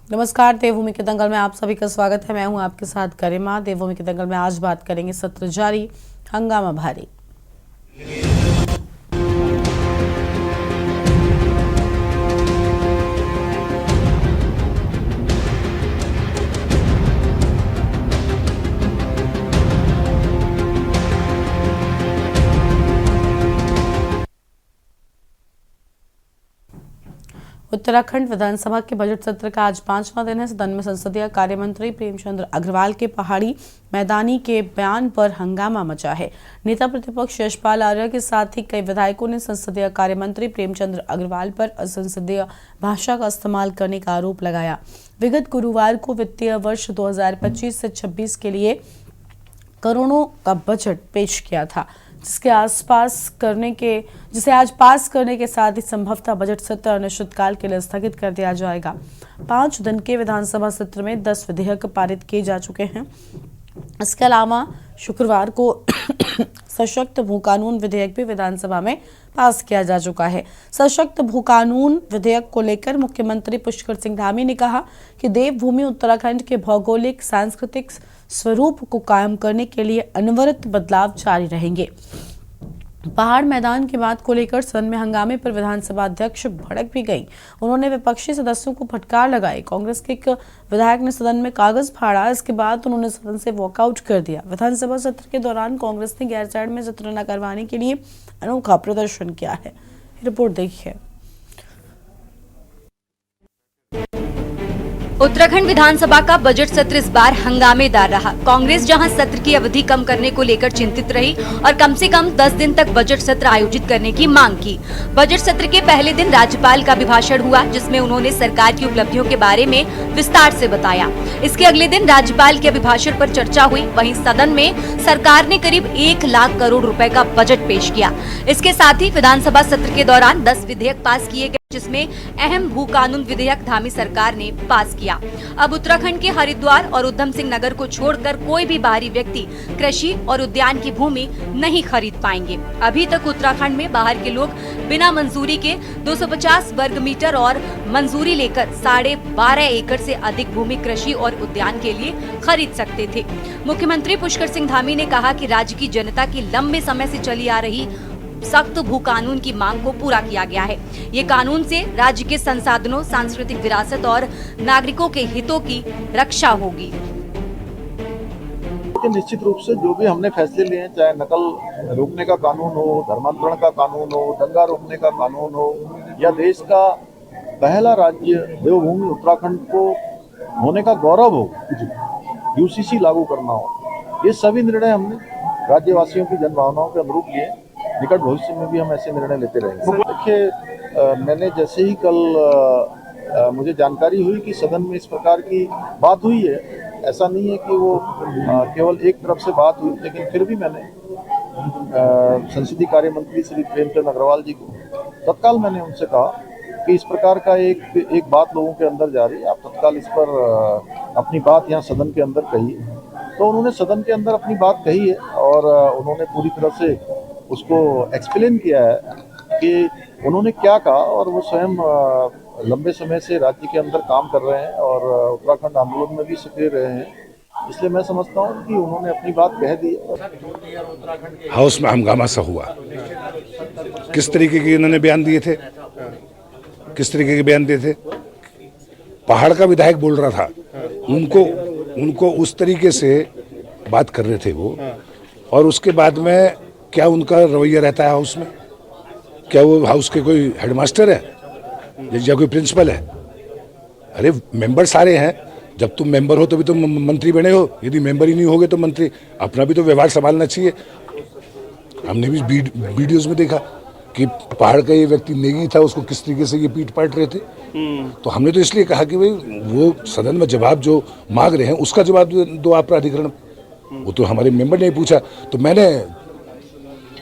नमस्कार, देवभूमि के दंगल में आप सभी का स्वागत है। मैं हूं आपके साथ गरिमा। देवभूमि के दंगल में आज बात करेंगे सत्र जारी, हंगामा भारी। उत्तराखंड विधानसभा के बजट सत्र का आज 5वां दिन है। सदन में संसदीय कार्य मंत्री प्रेमचंद अग्रवाल के पहाड़ी मैदानी के बयान पर हंगामा मचा है। नेता प्रतिपक्ष यशपाल आर्य के साथ ही कई विधायकों ने संसदीय कार्य मंत्री प्रेमचंद अग्रवाल पर असंसदीय भाषा का इस्तेमाल करने का आरोप लगाया। विगत गुरुवार को वित्तीय वर्ष 2025 से 26 के लिए करोड़ों का बजट पेश किया था, जिसे आज पास करने के साथ ही संभवतः बजट सत्र अनिश्चितकाल के लिए स्थगित कर दिया जाएगा। 5 दिन के विधानसभा सत्र में 10 विधेयक पारित किए जा चुके हैं। इसके अलावा शुक्रवार को सशक्त भू कानून विधेयक भी विधानसभा में पास किया जा चुका है। सशक्त भू कानून विधेयक को लेकर मुख्यमंत्री पुष्कर सिंह धामी ने कहा कि देवभूमि उत्तराखंड के भौगोलिक सांस्कृतिक स्वरूप को कायम करने के लिए अनवरत बदलाव जारी रहेंगे। पहाड़ मैदान की बात को लेकर सदन में हंगामे पर विधानसभा अध्यक्ष भड़क भी गई। उन्होंने विपक्षी सदस्यों को फटकार लगाई। कांग्रेस के एक विधायक ने सदन में कागज फाड़ा। इसके बाद उन्होंने सदन से वॉकआउट कर दिया। विधानसभा सत्र के दौरान कांग्रेस ने गैरसैंण में सत्र न करवाने के लिए अनोखा प्रदर्शन किया है। रिपोर्ट देखिए। उत्तराखंड विधानसभा का बजट सत्र इस बार हंगामेदार रहा। कांग्रेस जहां सत्र की अवधि कम करने को लेकर चिंतित रही और कम से कम 10 दिन तक बजट सत्र आयोजित करने की मांग की। बजट सत्र के पहले दिन राज्यपाल का अभिभाषण हुआ, जिसमें उन्होंने सरकार की उपलब्धियों के बारे में विस्तार से बताया। इसके अगले दिन राज्यपाल के अभिभाषण पर चर्चा हुई। वहीं सदन में सरकार ने करीब 1 लाख करोड़ रुपए का बजट पेश किया। इसके साथ ही विधानसभा सत्र के दौरान 10 विधेयक पास किए गए, जिसमें अहम भू कानून विधेयक धामी सरकार ने पास किया। अब उत्तराखंड के हरिद्वार और उधम सिंह नगर को छोड़कर कोई भी बाहरी व्यक्ति कृषि और उद्यान की भूमि नहीं खरीद पाएंगे। अभी तक उत्तराखंड में बाहर के लोग बिना मंजूरी के 250 वर्ग मीटर और मंजूरी लेकर 12.5 एकड़ से अधिक भूमि कृषि और उद्यान के लिए खरीद सकते थे। मुख्यमंत्री पुष्कर सिंह धामी ने कहा कि राज्य की जनता की लंबे समय से चली आ रही सख्त भू कानून की मांग को पूरा किया गया है। ये कानून से राज्य के संसाधनों, सांस्कृतिक विरासत और नागरिकों के हितों की रक्षा होगी। निश्चित रूप से जो भी हमने फैसले लिए हैं, चाहे नकल रोकने का कानून हो, धर्मांतरण का कानून हो, दंगा रोकने का कानून हो, या देश का पहला राज्य देवभूमि उत्तराखंड को होने का गौरव हो, यूसीसी लागू करना हो, ये सभी निर्णय हमने राज्यवासियों की जनभावनाओं के अनुरूप लिए। निकट भविष्य में भी हम ऐसे निर्णय लेते रहेंगे। देखिए, मैंने जैसे ही कल मुझे जानकारी हुई कि सदन में इस प्रकार की बात हुई है, ऐसा नहीं है कि वो केवल एक तरफ से बात हुई, लेकिन फिर भी मैंने संसदीय कार्य मंत्री श्री प्रेमचंद अग्रवाल जी को तत्काल मैंने उनसे कहा कि इस प्रकार का एक बात लोगों के अंदर जा रही है, आप तत्काल इस पर अपनी बात यहाँ सदन के अंदर कहिए। तो उन्होंने सदन के अंदर अपनी बात कही है और उन्होंने पूरी तरह से उसको एक्सप्लेन किया है कि उन्होंने क्या कहा, और वो स्वयं लंबे समय से राज्य के अंदर काम कर रहे हैं और उत्तराखंड आंदोलन में भी सक्रिय रहे हैं। इसलिए मैं समझता हूँ कि उन्होंने अपनी बात कह दी। हाउस में हंगामा सा हुआ। किस तरीके के इन्होंने बयान दिए थे, किस तरीके के बयान दिए थे? पहाड़ का विधायक बोल रहा था, उनको उस तरीके से बात कर रहे थे वो, और उसके बाद में क्या उनका रवैया रहता है हाउस में? क्या वो हाउस के कोई हेडमास्टर है या कोई प्रिंसिपल है? अरे मेंबर सारे हैं, जब तुम मेंबर हो तभी तुम मंत्री बने हो, यदि मेंबर ही नहीं होगे तो मंत्री अपना भी तो व्यवहार संभालना चाहिए। हमने भी वीडियोस में देखा कि पहाड़ का ये व्यक्ति नेगी था, उसको किस तरीके से ये पीट पाट रहे थे। तो हमने तो इसलिए कहा कि भाई वो सदन में जवाब जो मांग रहे हैं उसका जवाब दो आप प्राधिकरण। वो तो हमारे मेंबर ने पूछा, तो मैंने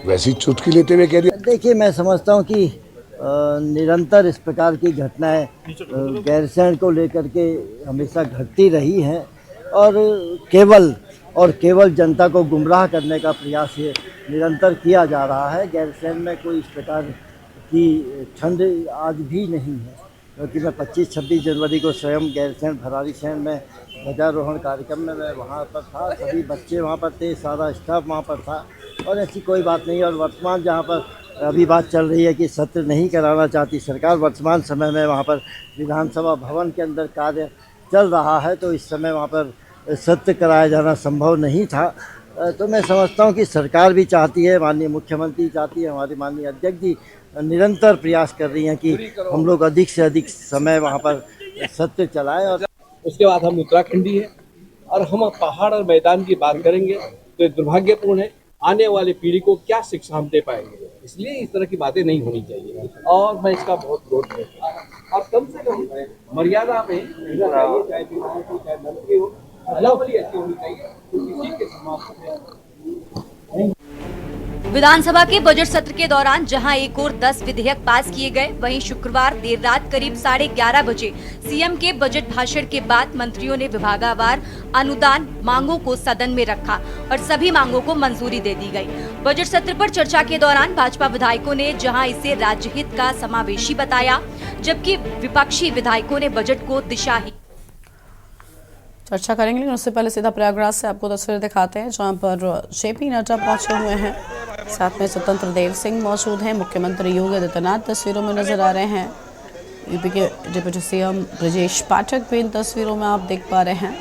वैसी चुटकी लेते हुए कह दिया। देखिए, मैं समझता हूँ कि निरंतर इस प्रकार की घटनाएं गैरसैंण को लेकर के हमेशा घटती रही हैं और केवल जनता को गुमराह करने का प्रयास ये निरंतर किया जा रहा है। गैरसैंण में कोई इस प्रकार की ठंड आज भी नहीं है। क्योंकि मैं 25-26 जनवरी को स्वयं गैरसैंण भराड़ीसैंण में ध्वजारोहण कार्यक्रम में मैं वहाँ पर था, सभी बच्चे वहाँ पर थे, सारा स्टाफ वहाँ पर था और ऐसी कोई बात नहीं। और वर्तमान जहाँ पर अभी बात चल रही है कि सत्र नहीं कराना चाहती सरकार, वर्तमान समय में वहाँ पर विधानसभा भवन के अंदर कार्य चल रहा है, तो इस समय वहाँ पर सत्र कराया जाना संभव नहीं था। तो मैं समझता हूँ कि सरकार भी चाहती है, माननीय मुख्यमंत्री चाहती है, हमारे माननीय अध्यक्ष जी निरंतर प्रयास कर रही हैं कि हम लोग अधिक से अधिक समय वहाँ पर सत्र चलाएं। और उसके बाद हम उत्तराखंडी हैं और हम पहाड़ और मैदान की बात करेंगे तो ये दुर्भाग्यपूर्ण है। आने वाली पीढ़ी को क्या शिक्षा हम दे पाएंगे, इसलिए इस तरह की बातें नहीं होनी चाहिए और मैं इसका बहुत विरोध करता हूं। और कम से कम मर्यादा में इधर आइए, चाहे विधायक हो चाहे मंत्री हो, अदलाबदली अच्छी होनी चाहिए तो किसी के समाज में। विधानसभा के बजट सत्र के दौरान जहां एक और 10 विधेयक पास किए गए, वहीं शुक्रवार देर रात करीब 11:30 बजे सीएम के बजट भाषण के बाद मंत्रियों ने विभागवार अनुदान मांगों को सदन में रखा और सभी मांगों को मंजूरी दे दी गई। बजट सत्र पर चर्चा के दौरान भाजपा विधायकों ने जहां इसे राज्यहित का समावेशी बताया, जबकि विपक्षी विधायकों ने बजट को दिशाहीन। चर्चा करेंगे, लेकिन उससे पहले सीधा प्रयागराज से आपको तस्वीर दिखाते हैं, जहां पर जेपी नड्डा पहुंचे हुए हैं, साथ में स्वतंत्र देव सिंह मौजूद हैं, मुख्यमंत्री योगी आदित्यनाथ तस्वीरों में नजर आ रहे हैं, यूपी के डिप्टी सीएम ब्रजेश पाठक भी इन तस्वीरों में आप देख पा रहे हैं।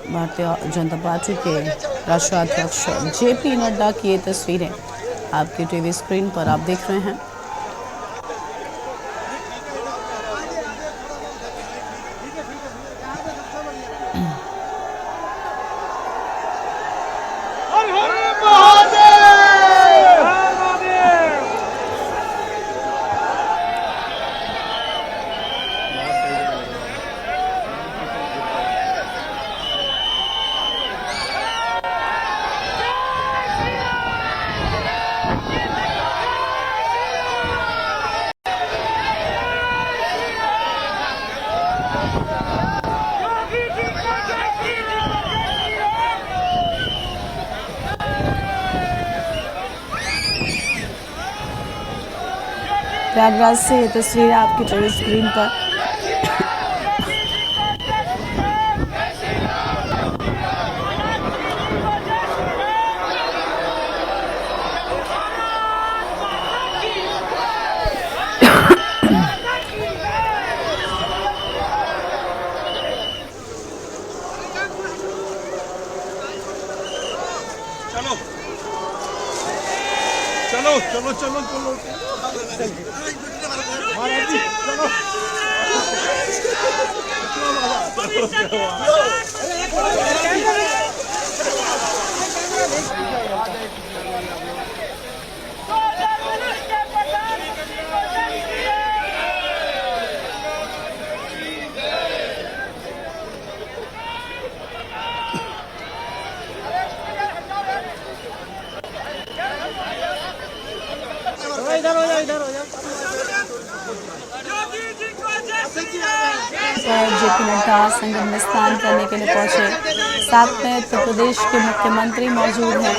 भारतीय जनता पार्टी के राष्ट्रीय अध्यक्ष जेपी नड्डा की ये तस्वीरें आपकी टीवी स्क्रीन पर आप देख रहे हैं। प्रयागराज से ये तस्वीर आपकी टीवी स्क्रीन पर। चलो चलो चलो चलो महाराज जी चलो जेपी नड्डा संगम में स्नान करने के लिए पहुंचे, साथ में उत्तर प्रदेश के मुख्यमंत्री मौजूद हैं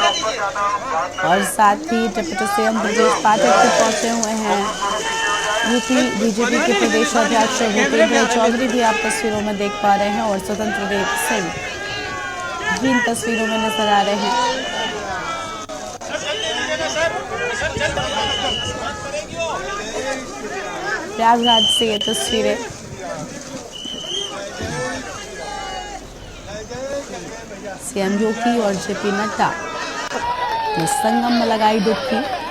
और साथ ही डिप्टी सीएम ब्रजेश पाठक भी पहुंचे हुए हैं। यूपी बीजेपी के प्रदेश अध्यक्ष भूपेंद्र चौधरी भी आप तस्वीरों में देख पा रहे हैं और स्वतंत्र देव सिंह भी इन तस्वीरों में नजर आ रहे हैं। प्रयागराज से ये तस्वीरें सीएम योगी और जेपी नड्डा ने संगम में लगाई डुबकी।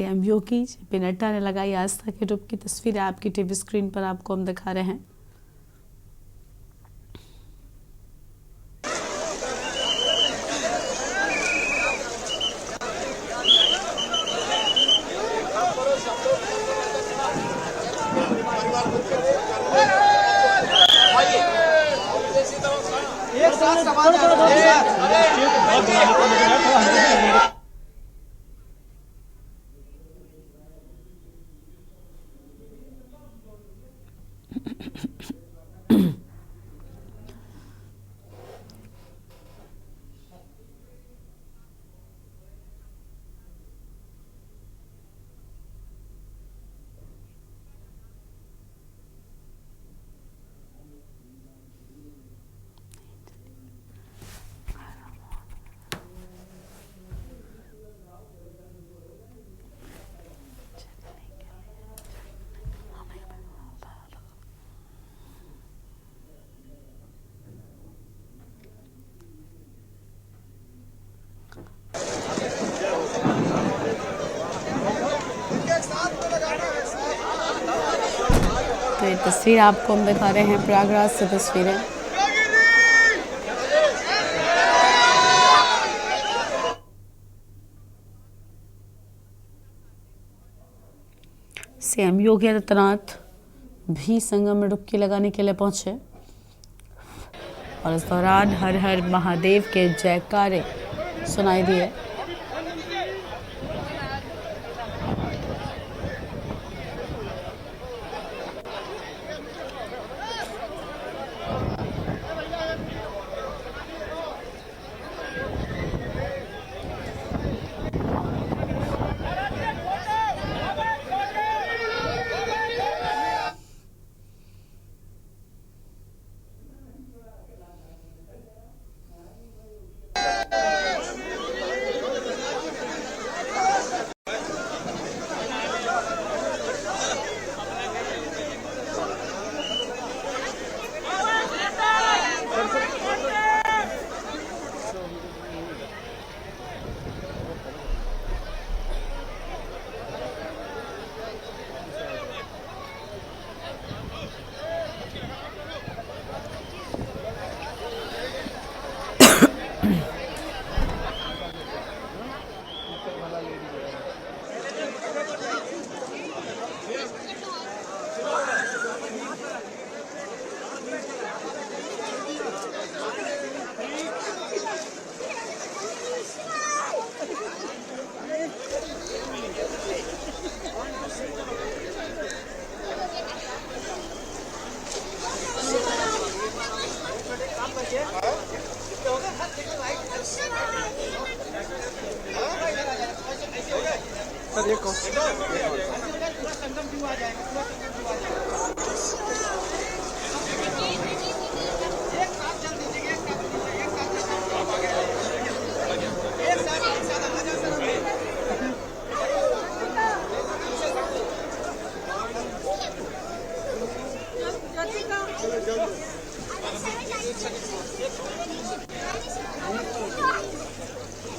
सीएम योगी जेपी नड्डा ने लगाई आस्था की डुबकी। तस्वीरें आपकी टीवी स्क्रीन पर आपको हम दिखा रहे हैं। तो ये तस्वीर आपको हम दिखा रहे हैं प्रयागराज से तस्वीरें। सीएम योगी आदित्यनाथ भी संगम में डुबकी लगाने के लिए पहुंचे और इस दौरान हर हर महादेव के जयकारे सुनाई दिए।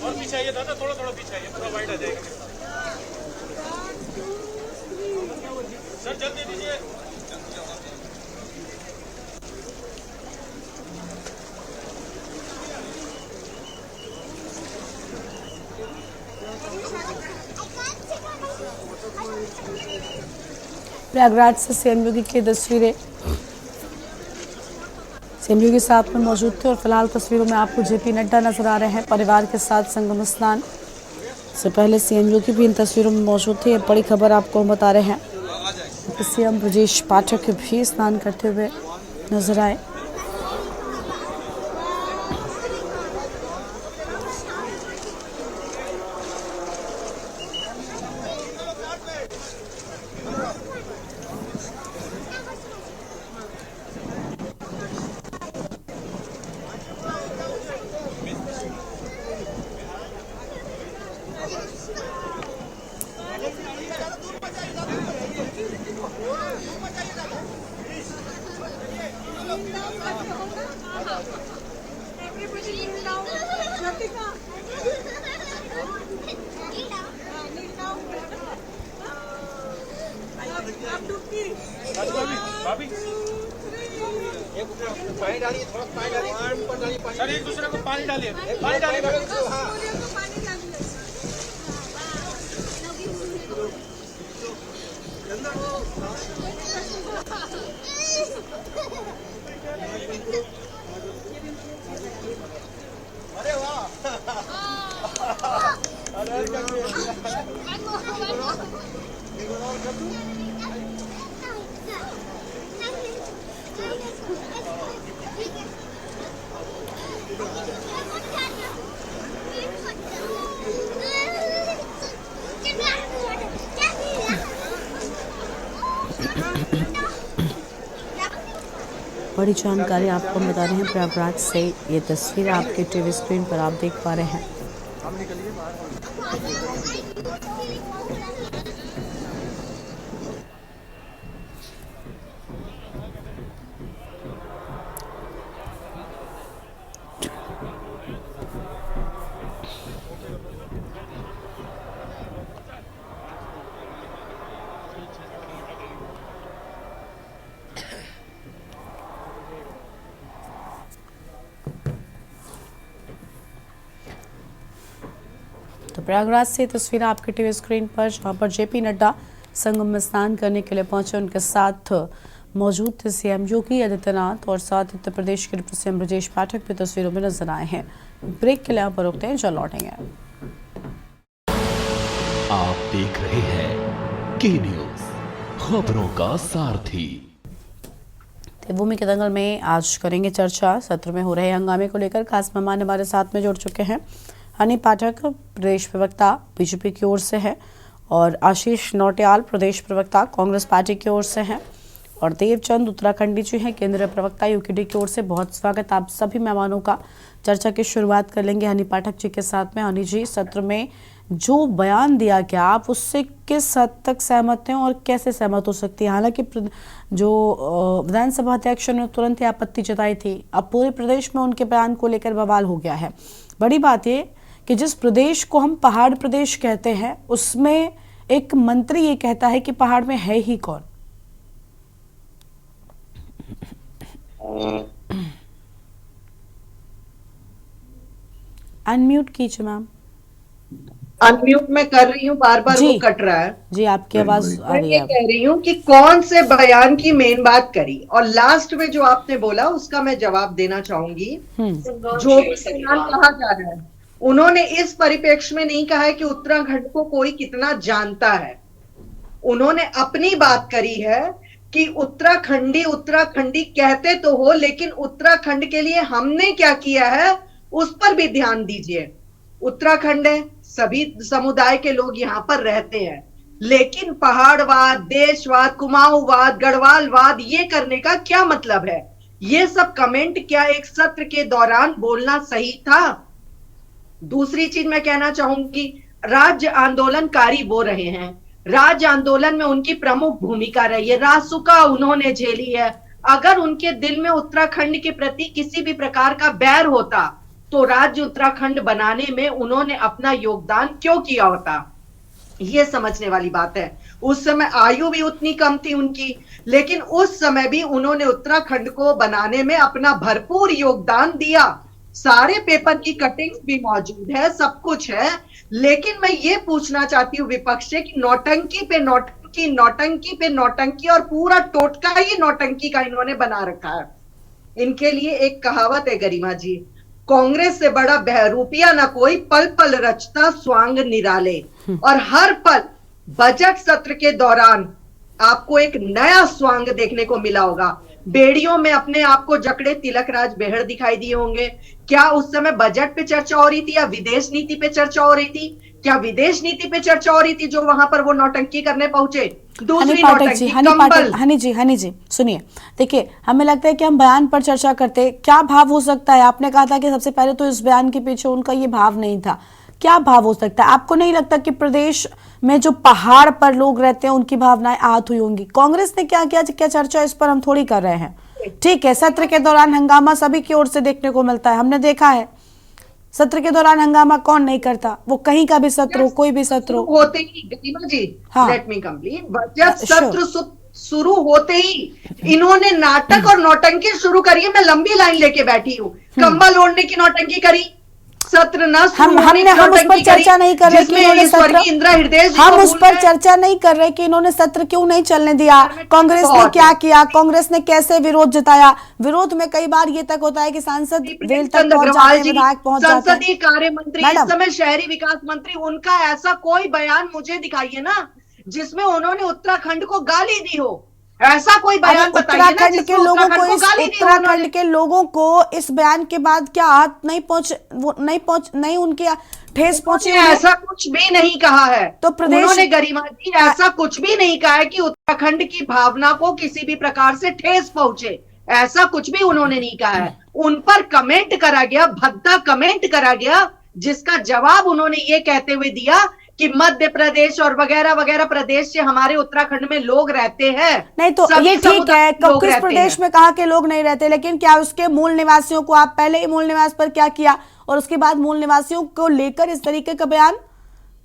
और पीछे आइए दादा, थोड़ा थोड़ा पीछे आइए, पूरा वाइड आ जाएगा। सर जल्दी दीजिए। प्रयागराज से सीएम योगी की तस्वीरें सीएम योगी साथ में मौजूद थे और फिलहाल तस्वीरों में आपको जेपी नड्डा नजर आ रहे हैं परिवार के साथ संगम स्नान से पहले सीएम योगी भी इन तस्वीरों में मौजूद थे। बड़ी खबर आपको हम बता रहे हैं कि सीएम ब्रजेश पाठक भी स्नान करते हुए नजर आए। भाभी पानी डालिए, थोड़ा पानी डालिए, सर एक दूसरे को पानी डालिए, पानी डालिए। बड़ी जानकारी आपको हम बता रहे हैं प्रयागराज से। ये तस्वीर आपके टीवी स्क्रीन पर आप देख पा रहे हैं। तो प्रयागराज से तस्वीर आपके टीवी स्क्रीन पर, जहां पर जेपी नड्डा संगम में स्नान करने के लिए पहुंचे। उनके साथ मौजूद थे सीएम योगी आदित्यनाथ और साथ उत्तर प्रदेश के डिप्टी सीएम ब्रजेश पाठक भी तस्वीरों में नजर आए हैं। ब्रेक के लिए यहाँ पर रुकते हैं, जल्द लौटेंगे। आप देख रहे हैं के न्यूज, खबरों का सारथी। देवभूमि के दंगल में आज करेंगे चर्चा। सत्र में हो रहे हंगामे को लेकर खास मेहमान हमारे साथ में जुड़ चुके हैं। हनी पाठक प्रदेश प्रवक्ता बीजेपी की ओर से है और आशीष नौटियाल प्रदेश प्रवक्ता कांग्रेस पार्टी की ओर से हैं और देवचंद उत्तराखंडी जी हैं केंद्रीय प्रवक्ता यूकेडी की ओर से। बहुत स्वागत आप सभी मेहमानों का। चर्चा की शुरुआत कर लेंगे हनी पाठक जी के साथ में। हनी जी, सत्र में जो बयान दिया गया आप उससे किस हद तक सहमत हैं और कैसे सहमत हो सकती है? हालांकि जो विधानसभा अध्यक्ष ने तुरंत ही आपत्ति जताई थी, अब पूरे प्रदेश में उनके बयान को लेकर बवाल हो गया है। बड़ी बात ये कि जिस प्रदेश को हम पहाड़ प्रदेश कहते हैं उसमें एक मंत्री ये कहता है कि पहाड़ में है ही कौन। अनम्यूट कीजिए मैम। अनम्यूट में कर रही हूँ, बार बार वो कट रहा है। जी आपकी आवाज आ मैं रही ये है। कह रही हूँ कि कौन से बयान की मेन बात करी और लास्ट में जो आपने बोला उसका मैं जवाब देना चाहूंगी। जो भी बयान कहा जा रहा है उन्होंने इस परिप्रेक्ष्य में नहीं कहा है कि उत्तराखंड को कोई कितना जानता है। उन्होंने अपनी बात करी है कि उत्तराखंडी कहते तो हो, लेकिन उत्तराखंड के लिए हमने क्या किया है उस पर भी ध्यान दीजिए। उत्तराखंड है, सभी समुदाय के लोग यहाँ पर रहते हैं, लेकिन पहाड़वाद, देशवाद, कुमाऊवाद, गढ़वालवाद ये करने का क्या मतलब है? ये सब कमेंट क्या एक सत्र के दौरान बोलना सही था? दूसरी चीज मैं कहना चाहूंगी, राज्य आंदोलनकारी वो रहे हैं, राज्य आंदोलन में उनकी प्रमुख भूमिका रही है, रासुका उन्होंने झेली है। अगर उनके दिल में उत्तराखंड के प्रति किसी भी प्रकार का बैर होता तो राज्य उत्तराखंड बनाने में उन्होंने अपना योगदान क्यों किया होता? ये समझने वाली बात है। उस समय आयु भी उतनी कम थी उनकी, लेकिन उस समय भी उन्होंने उत्तराखंड को बनाने में अपना भरपूर योगदान दिया। सारे पेपर की कटिंग्स भी मौजूद है, सब कुछ है। लेकिन मैं ये पूछना चाहती हूँ विपक्ष से कि नौटंकी पे नौटंकी, नौटंकी पे नौटंकी और पूरा टोटका ही नौटंकी का इन्होंने बना रखा है। इनके लिए एक कहावत है गरिमा जी, कांग्रेस से बड़ा बहरूपिया ना कोई, पल पल रचता स्वांग निराले। और हर पल बजट सत्र के दौरान आपको एक नया स्वांग देखने को मिला होगा। बेड़ियों में अपने आप को जकड़े तिलकराज बेहड़ दिखाई दिए होंगे। क्या उस समय बजट पे चर्चा हो रही थी या विदेश नीति पे चर्चा हो रही थी? क्या विदेश नीति पे चर्चा हो रही थी जो वहां पर वो नौटंकी करने पहुंचे? दूसरी नौटंकी कंबल। हनी जी सुनिए, देखिए हमें लगता है कि हम बयान पर चर्चा करते, क्या भाव हो सकता है? आपने कहा था कि सबसे पहले तो इस बयान के पीछे उनका ये भाव नहीं था, क्या भाव हो सकता है? आपको नहीं लगता कि प्रदेश में जो पहाड़ पर लोग रहते हैं उनकी भावनाएं आहत हुई होंगी? कांग्रेस ने क्या किया, क्या चर्चा इस पर हम थोड़ी कर रहे हैं। ठीक है, सत्र के दौरान हंगामा सभी की ओर से देखने को मिलता है, हमने देखा है। सत्र के दौरान हंगामा कौन नहीं करता? वो कहीं का भी सत्र हो, कोई भी सत्र हो। होते ही गरिमा जी, लेट मी कंप्लीट। बजट सत्र शुरू होते ही इन्होंने नाटक और नौटंकी शुरू करी है। मैं लंबी लाइन लेके बैठी हूँ। कंबल ओढ़ने की नौटंकी करी, सत्र न हम उस पर चर्चा नहीं कर रहे कि इन्होंने सत्र, हम उस पर चर्चा नहीं कर रहे कि इन्होंने सत्र क्यों नहीं चलने दिया, कांग्रेस ने क्या किया, कांग्रेस ने कैसे विरोध जताया। विरोध में कई बार ये तक होता है कि सांसद वेल तक पहुंच जाते हैं, विधायक पहुंच जाते हैं। संसदीय कार्य मंत्री, इस समय शहरी विकास मंत्री, उनका ऐसा कोई बयान मुझे दिखाइए ना जिसमें उन्होंने उत्तराखंड को गाली दी हो। ऐसा कोई बयान बताइए ना उत्तराखंड के लोगों को, उत्तराखंड के लोगों को इस बयान के बाद क्या हाथ नहीं उनके ठेस पहुंची? ऐसा कुछ भी नहीं कहा है। तो प्रदेश, उन्होंने गरिमा जी ऐसा कुछ भी नहीं कहा है कि उत्तराखंड की भावना को किसी भी प्रकार से ठेस पहुंचे, ऐसा कुछ भी उन्होंने नहीं कहा है। उन पर कमेंट करा गया, भद्दा कमेंट करा गया, जिसका जवाब उन्होंने ये कहते हुए दिया कि मध्य प्रदेश और वगैरह वगैरह प्रदेश से हमारे उत्तराखंड में लोग रहते हैं। नहीं तो ये ठीक है, किस प्रदेश में कहा कि लोग नहीं रहते, लेकिन क्या उसके मूल निवासियों को, आप पहले ही मूल निवास पर क्या किया और उसके बाद मूल निवासियों को लेकर इस तरीके का बयान,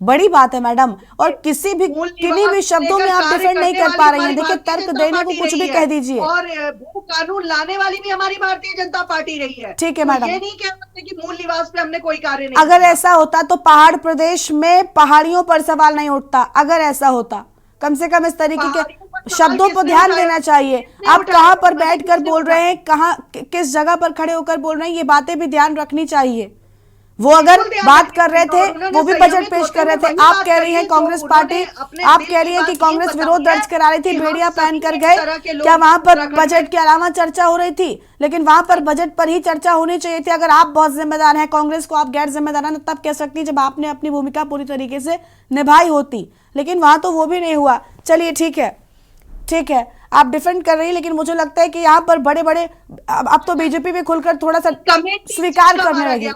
बड़ी बात है मैडम। और किसी भी किन्हीं भी शब्दों में आप डिफेंड नहीं कर पा रही हैं। देखिए, तर्क देने को कुछ भी कह दीजिए। और भू कानून लाने वाली भी हमारी भारतीय जनता पार्टी रही है। ठीक है मैडम, ये नहीं कह सकते कि मूल निवास पे हमने कोई कार्य नहीं अगर ऐसा होता तो पहाड़ प्रदेश में पहाड़ियों पर सवाल नहीं उठता। अगर ऐसा होता, कम से कम इस तरीके के शब्दों पर ध्यान देना चाहिए। आप कहाँ पर बैठकर बोल रहे हैं, कहाँ किस जगह पर खड़े होकर बोल रहे हैं, ये बातें भी ध्यान रखनी चाहिए। वो अगर बात कर रहे थे, वो भी बजट पेश कर रहे थे। आप कह रही हैं कांग्रेस पार्टी, आप कह रही हैं कि कांग्रेस विरोध दर्ज करा रही थी, बेड़िया पहन कर गए, क्या वहां पर बजट के अलावा चर्चा हो रही थी? लेकिन वहां पर बजट पर ही चर्चा होनी चाहिए थी। अगर आप बहुत जिम्मेदार हैं, कांग्रेस को आप गैर जिम्मेदार हैं, तब कह सकती जब आपने अपनी भूमिका पूरी तरीके से निभाई होती, लेकिन वहां तो वो भी नहीं हुआ। चलिए ठीक है, ठीक है, आप डिफेंड कर रही हैं, लेकिन मुझे लगता है कि यहाँ पर बड़े बड़े, अब तो बीजेपी भी खुलकर थोड़ा सा स्वीकार करने लगी।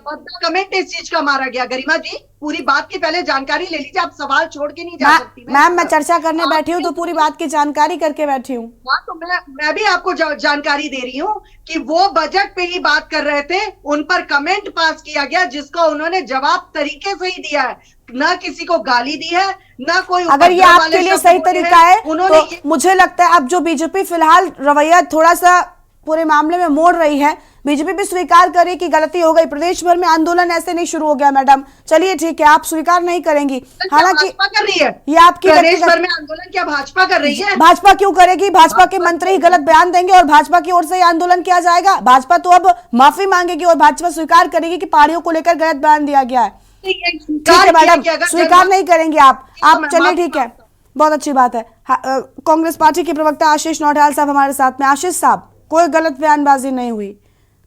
कमेंट इस चीज का मारा गया। गरिमा जी, पूरी बात की पहले जानकारी ले लीजिए, आप सवाल छोड़ के नहीं जा सकती। मैम, मैं चर्चा करने बैठी हूँ तो पूरी बात की जानकारी करके बैठी हूँ। हाँ, तो मैं भी आपको जानकारी दे रही हूँ कि वो बजट पे ही बात कर रहे थे, उन पर कमेंट पास किया गया, जिसका उन्होंने जवाब तरीके से ही दिया है। ना किसी को गाली दी है, ना कोई। अगर ये आपके लिए सही तरीका है तो मुझे लगता है अब जो बीजेपी फिलहाल रवैया थोड़ा सा पूरे मामले में मोड़ रही है, बीजेपी भी स्वीकार करे कि गलती हो गई। प्रदेश भर में आंदोलन ऐसे नहीं शुरू हो गया मैडम। चलिए ठीक है, आप स्वीकार नहीं करेंगी, हालांकि कर रही है ये आपकी प्रदेश भर में आंदोलन क्या भाजपा कर रही है? भाजपा क्यों करेगी? भाजपा के मंत्री ही गलत बयान देंगे और भाजपा की ओर से आंदोलन किया जाएगा। भाजपा तो अब माफी मांगेगी और भाजपा स्वीकार करेगी कि पहाड़ियों को लेकर गलत बयान दिया गया है। ठीक है मैडम, स्वीकार नहीं करेंगे आप चलिए ठीक है, बहुत अच्छी बात है। कांग्रेस पार्टी के प्रवक्ता आशीष नौटियाल साहब हमारे साथ में। आशीष साहब, कोई गलत बयानबाजी नहीं हुई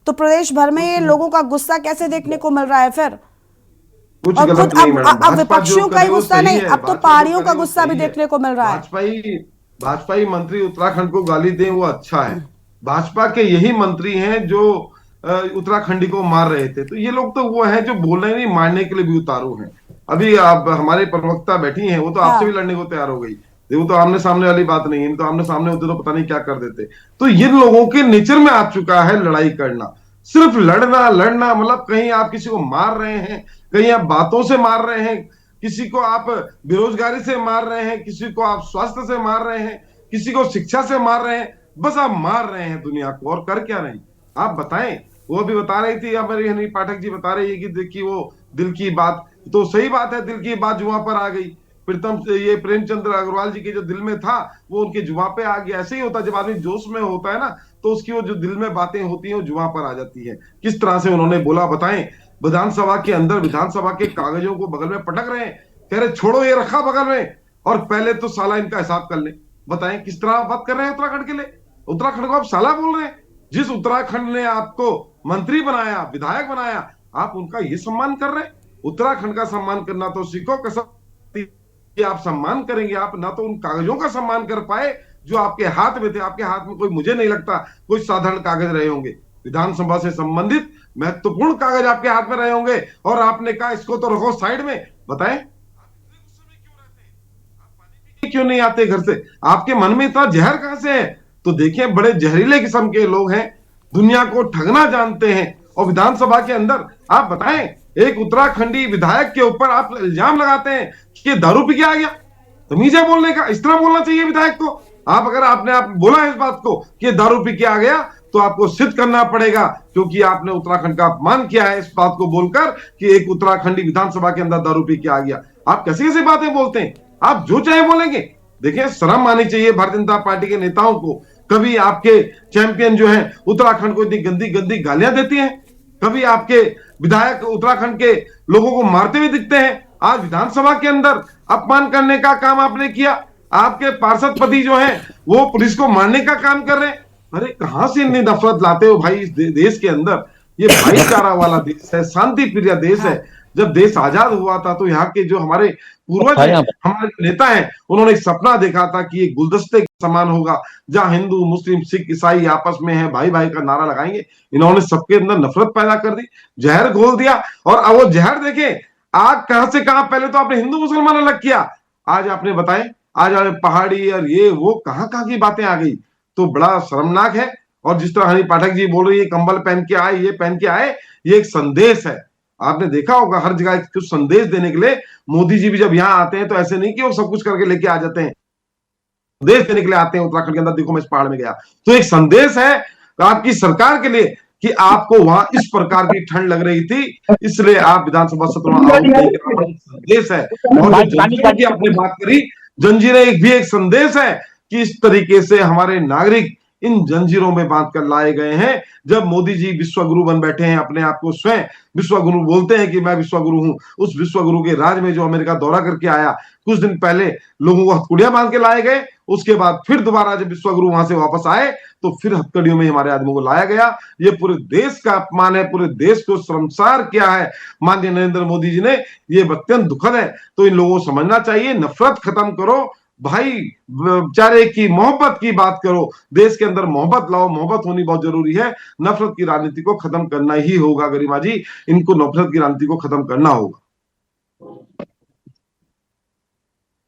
तो प्रदेश भर में ये लोगों का गुस्सा कैसे देखने को मिल रहा है फिर? कुछ और गलत नहीं मैडम, अब विपक्षियों का ही गुस्सा नहीं, अब तो पहाड़ियों का गुस्सा भी देखने को मिल रहा है। भाजपा मंत्री उत्तराखंड को गाली दें वो अच्छा है। भाजपा के यही मंत्री हैं जो उत्तराखंडी को मार रहे थे, तो ये लोग तो वो हैं जो बोलने नहीं, मारने के लिए भी उतारू हैं। अभी आप हमारे प्रवक्ता बैठी हैं, वो तो आपसे भी लड़ने को तैयार हो गई। वो तो आमने सामने वाली बात नहीं है, तो आमने सामने होते तो पता नहीं क्या कर देते। तो ये लोगों के नेचर में आ चुका है लड़ाई करना, सिर्फ लड़ना मतलब कहीं आप किसी को मार रहे हैं, कहीं आप बातों से मार रहे हैं, किसी को आप बेरोजगारी से मार रहे हैं, किसी को आप स्वास्थ्य से मार रहे हैं, किसी को शिक्षा से मार रहे हैं। बस आप मार रहे हैं दुनिया को, और कर क्या रहे हैं आप बताएं। वो भी बता रही थी हमारी हनी पाठक जी बता रही है कि देखिए वो दिल की बात, तो सही बात है, दिल की बात जुआ पर आ गई। प्रेमचंद्र अग्रवाल जी के जो दिल में था वो उनके जुआ पे आ गया। ऐसे ही होता है, जब आदमी जोश में होता है ना तो उसकी वो जो दिल में बातें होती हैं वो जुआ पर आ जाती है। किस तरह से उन्होंने बोला बताएं। विधानसभा के अंदर विधानसभा के कागजों को बगल में पटक रहे हैं, कह रहे छोड़ो ये रखा बगल में, और पहले तो साला इनका हिसाब कर ले। बताएं किस तरह बात कर रहे हैं उत्तराखंड के लिए। उत्तराखंड को आप साला बोल रहे हैं। जिस उत्तराखंड ने आपको मंत्री बनाया, विधायक बनाया, आप उनका ये सम्मान कर रहे हैं। उत्तराखंड का सम्मान करना तो सीखो, कसम आप सम्मान करेंगे। आप ना तो उन कागजों का सम्मान कर पाए जो आपके हाथ में थे। आपके हाथ में कोई, मुझे नहीं लगता कोई साधारण कागज रहे होंगे। विधानसभा से संबंधित महत्वपूर्ण कागज आपके हाथ में रहे होंगे, और आपने कहा इसको तो रखो साइड में। बताएं क्यों नहीं आते घर से? आपके मन में इतना जहर कहां से है? तो देखिए, बड़े जहरीले किस्म के लोग हैं, दुनिया को ठगना जानते हैं। और विधानसभा के अंदर आप बताएं, एक उत्तराखंडी विधायक के ऊपर आप इल्जाम लगाते हैं कि ये दारू पी के आ गया। तमीज है बोलने का? इस तरह बोलना चाहिए विधायक को। आप अगर आप बोला इस बात को कि दारू पी के आ गया तो आपको सिद्ध करना पड़ेगा, क्योंकि आपने उत्तराखंड का अपमान किया है इस बात को बोलकर कि एक उत्तराखंडी विधानसभा के अंदर दारू पी के आ गया। आप कैसी कैसी बातें बोलते हैं, आप जो चाहे बोलेंगे। देखिए, शर्म आनी चाहिए भारतीय जनता पार्टी के नेताओं को। कभी आपके चैंपियन जो है उत्तराखंड को इतनी गंदी गंदी गालियां देती हैं, कभी आपके विधायक उत्तराखंड के लोगों को मारते हुए दिखते हैं। आज विधानसभा के अंदर अपमान करने का काम आपने किया। आपके पार्षद पति जो हैं वो पुलिस को मारने का काम कर रहे हैं। अरे कहां से इतनी नफरत लाते हो भाई इस देश के अंदर? ये भाईचारा वाला देश है, शांति प्रिय देश है। जब देश आजाद हुआ था तो यहाँ के जो हमारे पूर्वज हैं, हमारे नेता हैं, उन्होंने एक सपना देखा था कि एक गुलदस्ते के समान होगा जहां हिंदू मुस्लिम सिख ईसाई आपस में है, भाई भाई का नारा लगाएंगे। इन्होंने सबके अंदर नफरत पैदा कर दी, जहर घोल दिया। और अब वो जहर देखे आग कहां से कहां, पहले तो आपने हिंदू मुसलमान अलग किया, आज आपने बताए आज पहाड़ी और ये वो कहां कहां की बातें आ गई। तो बड़ा शर्मनाक है। और जिस तरह हनी पाठक जी बोल रही है कंबल पहन के आए, ये पहन के आए, ये एक संदेश है। आपने देखा होगा हर जगह कुछ संदेश देने के लिए मोदी जी भी जब यहाँ आते हैं तो ऐसे नहीं कि वो सब कुछ करके लेके आ जाते हैं, संदेश देने के लिए आते हैं उत्तराखंड के अंदर। देखो मैं इस पहाड़ में गया तो एक संदेश है आपकी सरकार के लिए कि आपको वहां इस प्रकार की ठंड लग रही थी, इसलिए आप विधानसभा सत्र में आओ, संदेश है। और जो जंजीरों की आपने बात करी, जंजीरें भी एक संदेश है कि इस तरीके से हमारे नागरिक इन जंजीरों में बांध कर लाए गए हैं। जब मोदी जी विश्वगुरु बन बैठे हैं, अपने आप को स्वयं विश्वगुरु बोलते हैं कि मैं विश्वगुरु हूं, उस विश्वगुरु के राज में जो अमेरिका दौरा करके आया, कुछ दिन पहले लोगों को हथकड़ियां बांध के लाए गए। उसके बाद फिर दोबारा जब विश्वगुरु वहां से वापस आए तो फिर हथकड़ियों में हमारे आदमियों को लाया गया। ये पूरे देश का अपमान है, पूरे देश को शर्मसार किया है माननीय नरेंद्र मोदी जी ने। ये अत्यंत दुखद है। तो इन लोगों को समझना चाहिए, नफरत खत्म करो, भाईचारे की मोहब्बत की बात करो, देश के अंदर मोहब्बत लाओ। मोहब्बत होनी बहुत जरूरी है। नफरत की राजनीति को खत्म करना ही होगा गरिमा जी, इनको नफरत की राजनीति को खत्म करना होगा।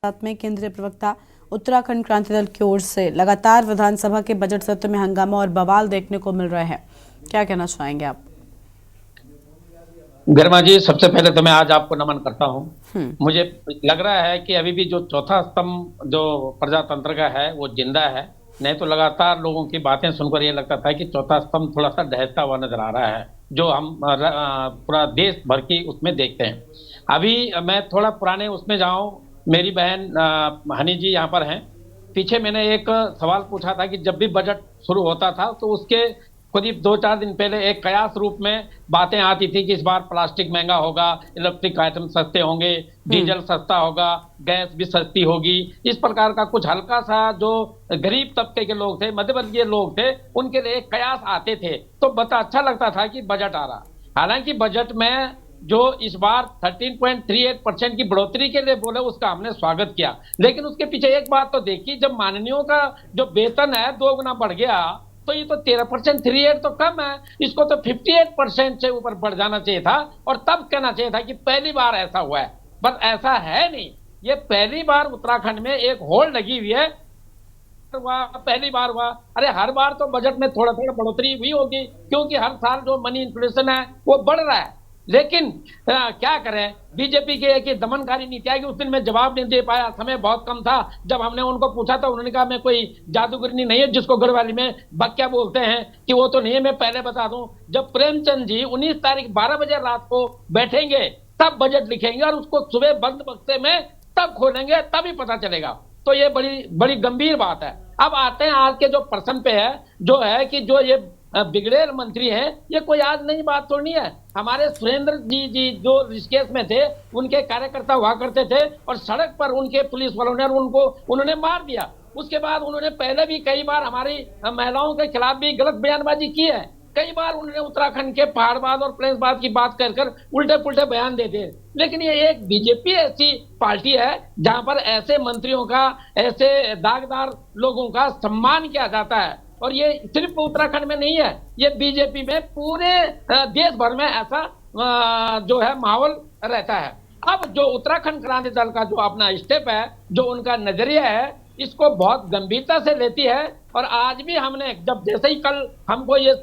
साथ में केंद्रीय प्रवक्ता उत्तराखंड क्रांति दल की ओर से लगातार विधानसभा के बजट सत्र में हंगामा और बवाल देखने को मिल रहे हैं, क्या कहना चाहेंगे आप? गरिमा जी, सबसे पहले तो मैं आज आपको नमन करता हूं। मुझे लग रहा है कि अभी भी जो चौथा स्तंभ जो प्रजातंत्र का है वो जिंदा है। नहीं तो लगातार लोगों की बातें सुनकर ये लगता था कि चौथा स्तंभ थोड़ा सा ढहता हुआ नजर आ रहा है, जो हम पूरा देश भर की उसमें देखते हैं। अभी मैं थोड़ा पुराने उसमें जाऊं, मेरी बहन हनी जी यहाँ पर हैं। पीछे मैंने एक सवाल पूछा था कि जब भी बजट शुरू होता था तो उसके करीब 2-4 दिन पहले एक कयास रूप में बातें आती थी कि इस बार प्लास्टिक महंगा होगा, इलेक्ट्रिक आइटम सस्ते होंगे, डीजल सस्ता होगा, गैस भी सस्ती होगी। इस प्रकार का कुछ हल्का सा जो गरीब तबके के लोग थे, मध्यवर्गीय लोग थे, उनके लिए कयास आते थे तो बता अच्छा लगता था कि बजट आ रहा। हालांकि बजट में जो इस बार 13.38% की बढ़ोतरी के लिए बोले उसका हमने स्वागत किया, लेकिन उसके पीछे एक बात तो देखी, जब माननीयों का जो वेतन है 2 गुना बढ़ गया तो ये तो 13% 38 तो कम है, इसको तो 58% से ऊपर बढ़ जाना चाहिए था। और तब कहना चाहिए था कि पहली बार ऐसा हुआ है, बट ऐसा है नहीं। ये पहली बार उत्तराखंड में एक होड़ लगी हुई है, पहली बार हुआ। अरे हर बार तो बजट में थोड़ा थोड़ा बढ़ोतरी हुई होगी, क्योंकि हर साल जो मनी इन्फ्लेशन है वो बढ़ रहा है। लेकिन क्या करें, बीजेपी के एक दमनकारी नीति आई कि उस दिन मैं जवाब नहीं दे पाया, समय बहुत कम था। जब हमने उनको पूछा तो उन्होंने कहा मैं कोई जादूगरनी नहीं है जिसको गढ़वाली में बक्या बोलते हैं कि वो तो नहीं है। मैं पहले बता दूं, जब प्रेमचंद जी 19 तारीख 12 बजे रात को बैठेंगे तब बजट लिखेंगे और उसको सुबह बंद बक्से में तब खोलेंगे, तभी पता चलेगा। तो ये बड़ी बड़ी गंभीर बात है। अब आते हैं आज के जो प्रश्न पे है, जो है कि जो ये बिगड़ेल मंत्री हैं, ये कोई आज नई बात तो नहीं है। हमारे सुरेंद्र जी जो ऋषिकेश में थे, उनके कार्यकर्ता हुआ करते थे और सड़क पर उनके पुलिस वालों ने उन्होंने मार दिया। उसके बाद उन्होंने पहले भी कई बार हमारी महिलाओं के खिलाफ भी गलत बयानबाजी की है। कई बार उन्होंने उत्तराखंड के पहाड़वाद और प्लेन्सवाद की बात कर उल्टे पुल्टे बयान देते हैं। लेकिन ये एक बीजेपी ऐसी पार्टी है जहां पर ऐसे मंत्रियों का, ऐसे दागदार लोगों का सम्मान किया जाता है। और ये सिर्फ उत्तराखंड में नहीं है, ये बीजेपी में पूरे देश भर में ऐसा जो है माहौल रहता है। अब जो उत्तराखंड क्रांति दल का जो अपना स्टेप है, जो उनका नजरिया है, इसको बहुत गंभीरता से लेती है। और आज भी हमने जब जैसे ही कल हमको ये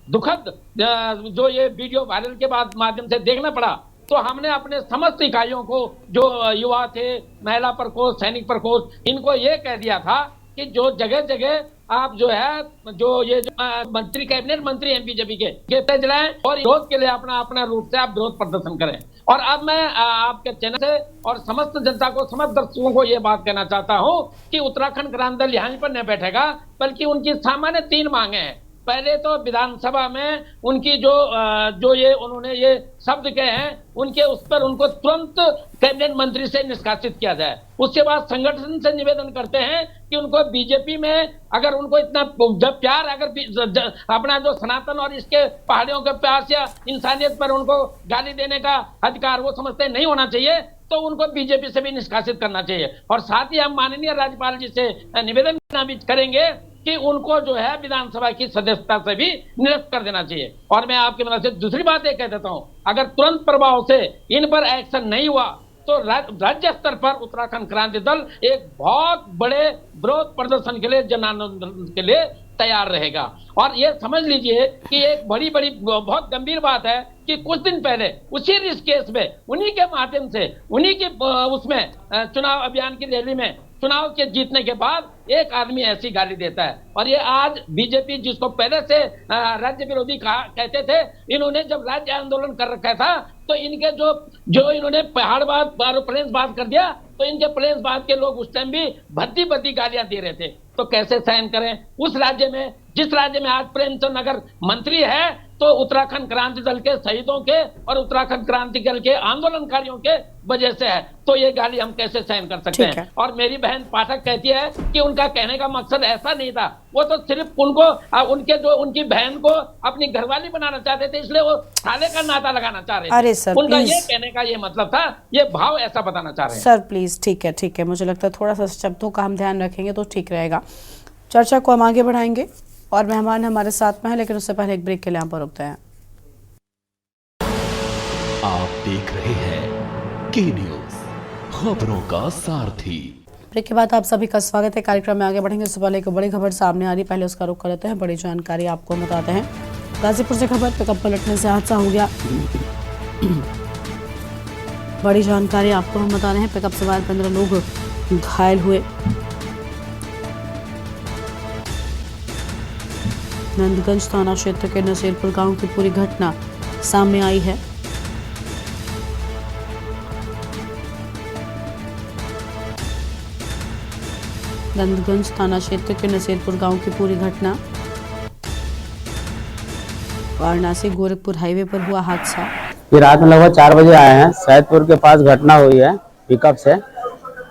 दुखद जो ये वीडियो वायरल के बाद माध्यम से देखना पड़ा, तो हमने अपने समस्त इकाइयों को, जो युवा थे, महिला प्रकोष्ठ, सैनिक प्रकोष्ठ, इनको ये कह दिया था कि जो जगह जगह आप जो है जो ये जो मंत्री कैबिनेट मंत्री हैं बीजेपी के पेज लाएं और विरोध के लिए अपना अपना रूप से आप विरोध प्रदर्शन करें। और अब मैं आपके चैनल से और समस्त जनता को, समस्त दर्शकों को ये बात कहना चाहता हूं कि उत्तराखंड क्रांति दल यहाँ पर नहीं बैठेगा, बल्कि उनकी सामान्य 3 मांगे हैं। पहले तो विधानसभा में उनकी जो ये उन्होंने ये शब्द कहे हैं उनके उस पर उनको तुरंत कैबिनेट मंत्री से निष्कासित किया जाए। उसके बाद संगठन से निवेदन करते हैं कि उनको बीजेपी में अगर उनको इतना जब प्यार, अगर अपना जो सनातन और इसके पहाड़ियों के प्यार या इंसानियत पर उनको गाली देने का अधिकार वो समझते नहीं होना चाहिए, तो उनको बीजेपी से भी निष्कासित करना चाहिए। और साथ ही हम माननीय राज्यपाल जी से निवेदन करेंगे कि उनको जो है विधानसभा की सदस्यता से भी निरस्त कर देना चाहिए। और मैं आपके मदद से दूसरी बात ये कह देता हूं, अगर तुरंत प्रभाव से इन पर एक्शन नहीं हुआ तो राज्य स्तर पर उत्तराखंड क्रांति दल एक बहुत बड़े विरोध प्रदर्शन के लिए, जन आंदोलन के लिए तैयार रहेगा। और ये समझ लीजिए कि एक बड़ी बहुत गंभीर बात है कि कुछ दिन पहले उसी ऋषिकेश में उन्हीं के माध्यम से, उन्हीं के उसमें चुनाव अभियान की रैली में चुनाव के जीतने के बाद एक आदमी ऐसी गाली देता है। और ये आज बीजेपी, जिसको पहले से राज्य विरोधी कहते थे, इन्होंने जब राज्य आंदोलन कर रखा था तो इनके जो इन्होंने पहाड़वाद और प्लेन्सवाद कर दिया, तो इनके प्लेन्सवाद के लोग उस टाइम भी भद्दी गालियां दे रहे थे। तो कैसे सहन करें उस राज्य में, जिस राज्य में आज प्रेमचंद अगर मंत्री है तो उत्तराखंड क्रांति दल के शहीदों के और उत्तराखंड क्रांति दल के आंदोलनकारियों के वजह से है, तो ये गाली हम कैसे सहन कर सकते हैं। और मेरी बहन पाठक कहती है कि उनका कहने का मकसद ऐसा नहीं था, वो तो सिर्फ उनको उनकी बहन को अपनी घरवाली बनाना चाहते थे, इसलिए वो साले का नाता लगाना चाह रहे थे। अरे सर, उनका ये कहने का ये मतलब था, ये भाव ऐसा बताना चाह रहे हैं। सर प्लीज, ठीक है, मुझे लगता है थोड़ा सा शब्दों का हम ध्यान रखेंगे तो ठीक रहेगा। चर्चा को हम आगे बढ़ाएंगे और मेहमान हमारे साथ में है, लेकिन उससे पहले एक ब्रेक के लिए यहाँ पर रुकते हैं। आप देख रहे हैं के न्यूज, खबरों का सारथी। ब्रेक के बाद आप सभी का स्वागत है। कार्यक्रम में आगे बढ़ेंगे। उससे पहले एक बड़ी खबर सामने आ रही, पहले उसका रुख कर लेते हैं। बड़ी जानकारी आपको बताते हैं। गाजीपुर से खबर, पिकअप पलटने से हादसा हो गया। बड़ी जानकारी आपको हम बता रहे हैं। पिकअप सवार 15 लोग घायल हुए। नंदगंज थाना क्षेत्र के नसीरपुर गांव की पूरी घटना सामने आई है। नंदगंज थाना क्षेत्र के नसीरपुर गांव की पूरी घटना। वाराणसी गोरखपुर हाईवे पर हुआ हादसा। ये रात में लगभग 4 बजे आए हैं। सैदपुर के पास घटना हुई है पिकअप से,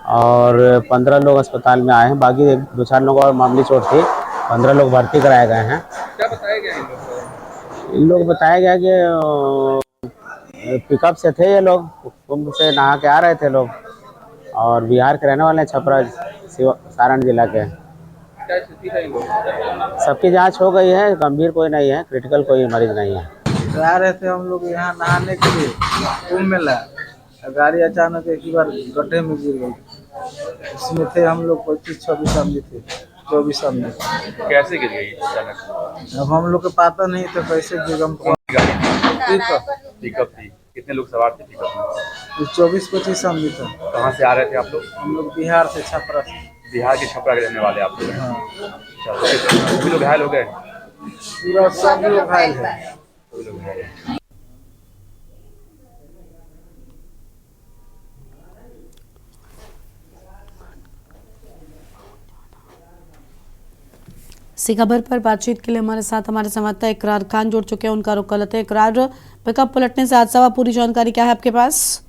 और 15 लोग अस्पताल में आए हैं। बाकी 2-4 लोगों और मामूली चोट थी। 15 लोग भर्ती कराए गए हैं। क्या बताया गया इन लोग बताया गया कि पिकअप से थे ये लोग, कुंभ से नहा के आ रहे थे लोग, और बिहार के रहने वाले हैं, छपरा सारण जिला के। क्या स्थिति है इन लोगों? सबकी जांच हो गई है, गंभीर कोई नहीं है, क्रिटिकल कोई मरीज नहीं है। आ रहे थे हम लोग यहाँ नहाने के लिए कुंभ मेला, गाड़ी अचानक एक ही बार गड्ढे में गिर गई। इसमें थे हम लोग 25-26 आदमी थे, 24 आदमी। कैसे गिर गई अचानक? अब हम लोग को पता नहीं तो कैसे गिर गई। पिकअप थी, कितने लोग सवार थे पिकअप में? 24-25 आदमी था। कहाँ से आ रहे थे आप लोग? हम लोग बिहार से, छपरा से। बिहार के छपरा के रहने वाले आप लोग? हाँ। सभी लोग घायल हो गए? पूरा सब लोग घायल है। इसी खबर पर बातचीत के लिए हमारे साथ हमारे संवाददाता इकरार खान जुड़ चुके हैं। उनका रुख कर लेते हैं। इकरार, पिकअप पलटने से हादसा हुआ, पूरी जानकारी क्या है आपके पास?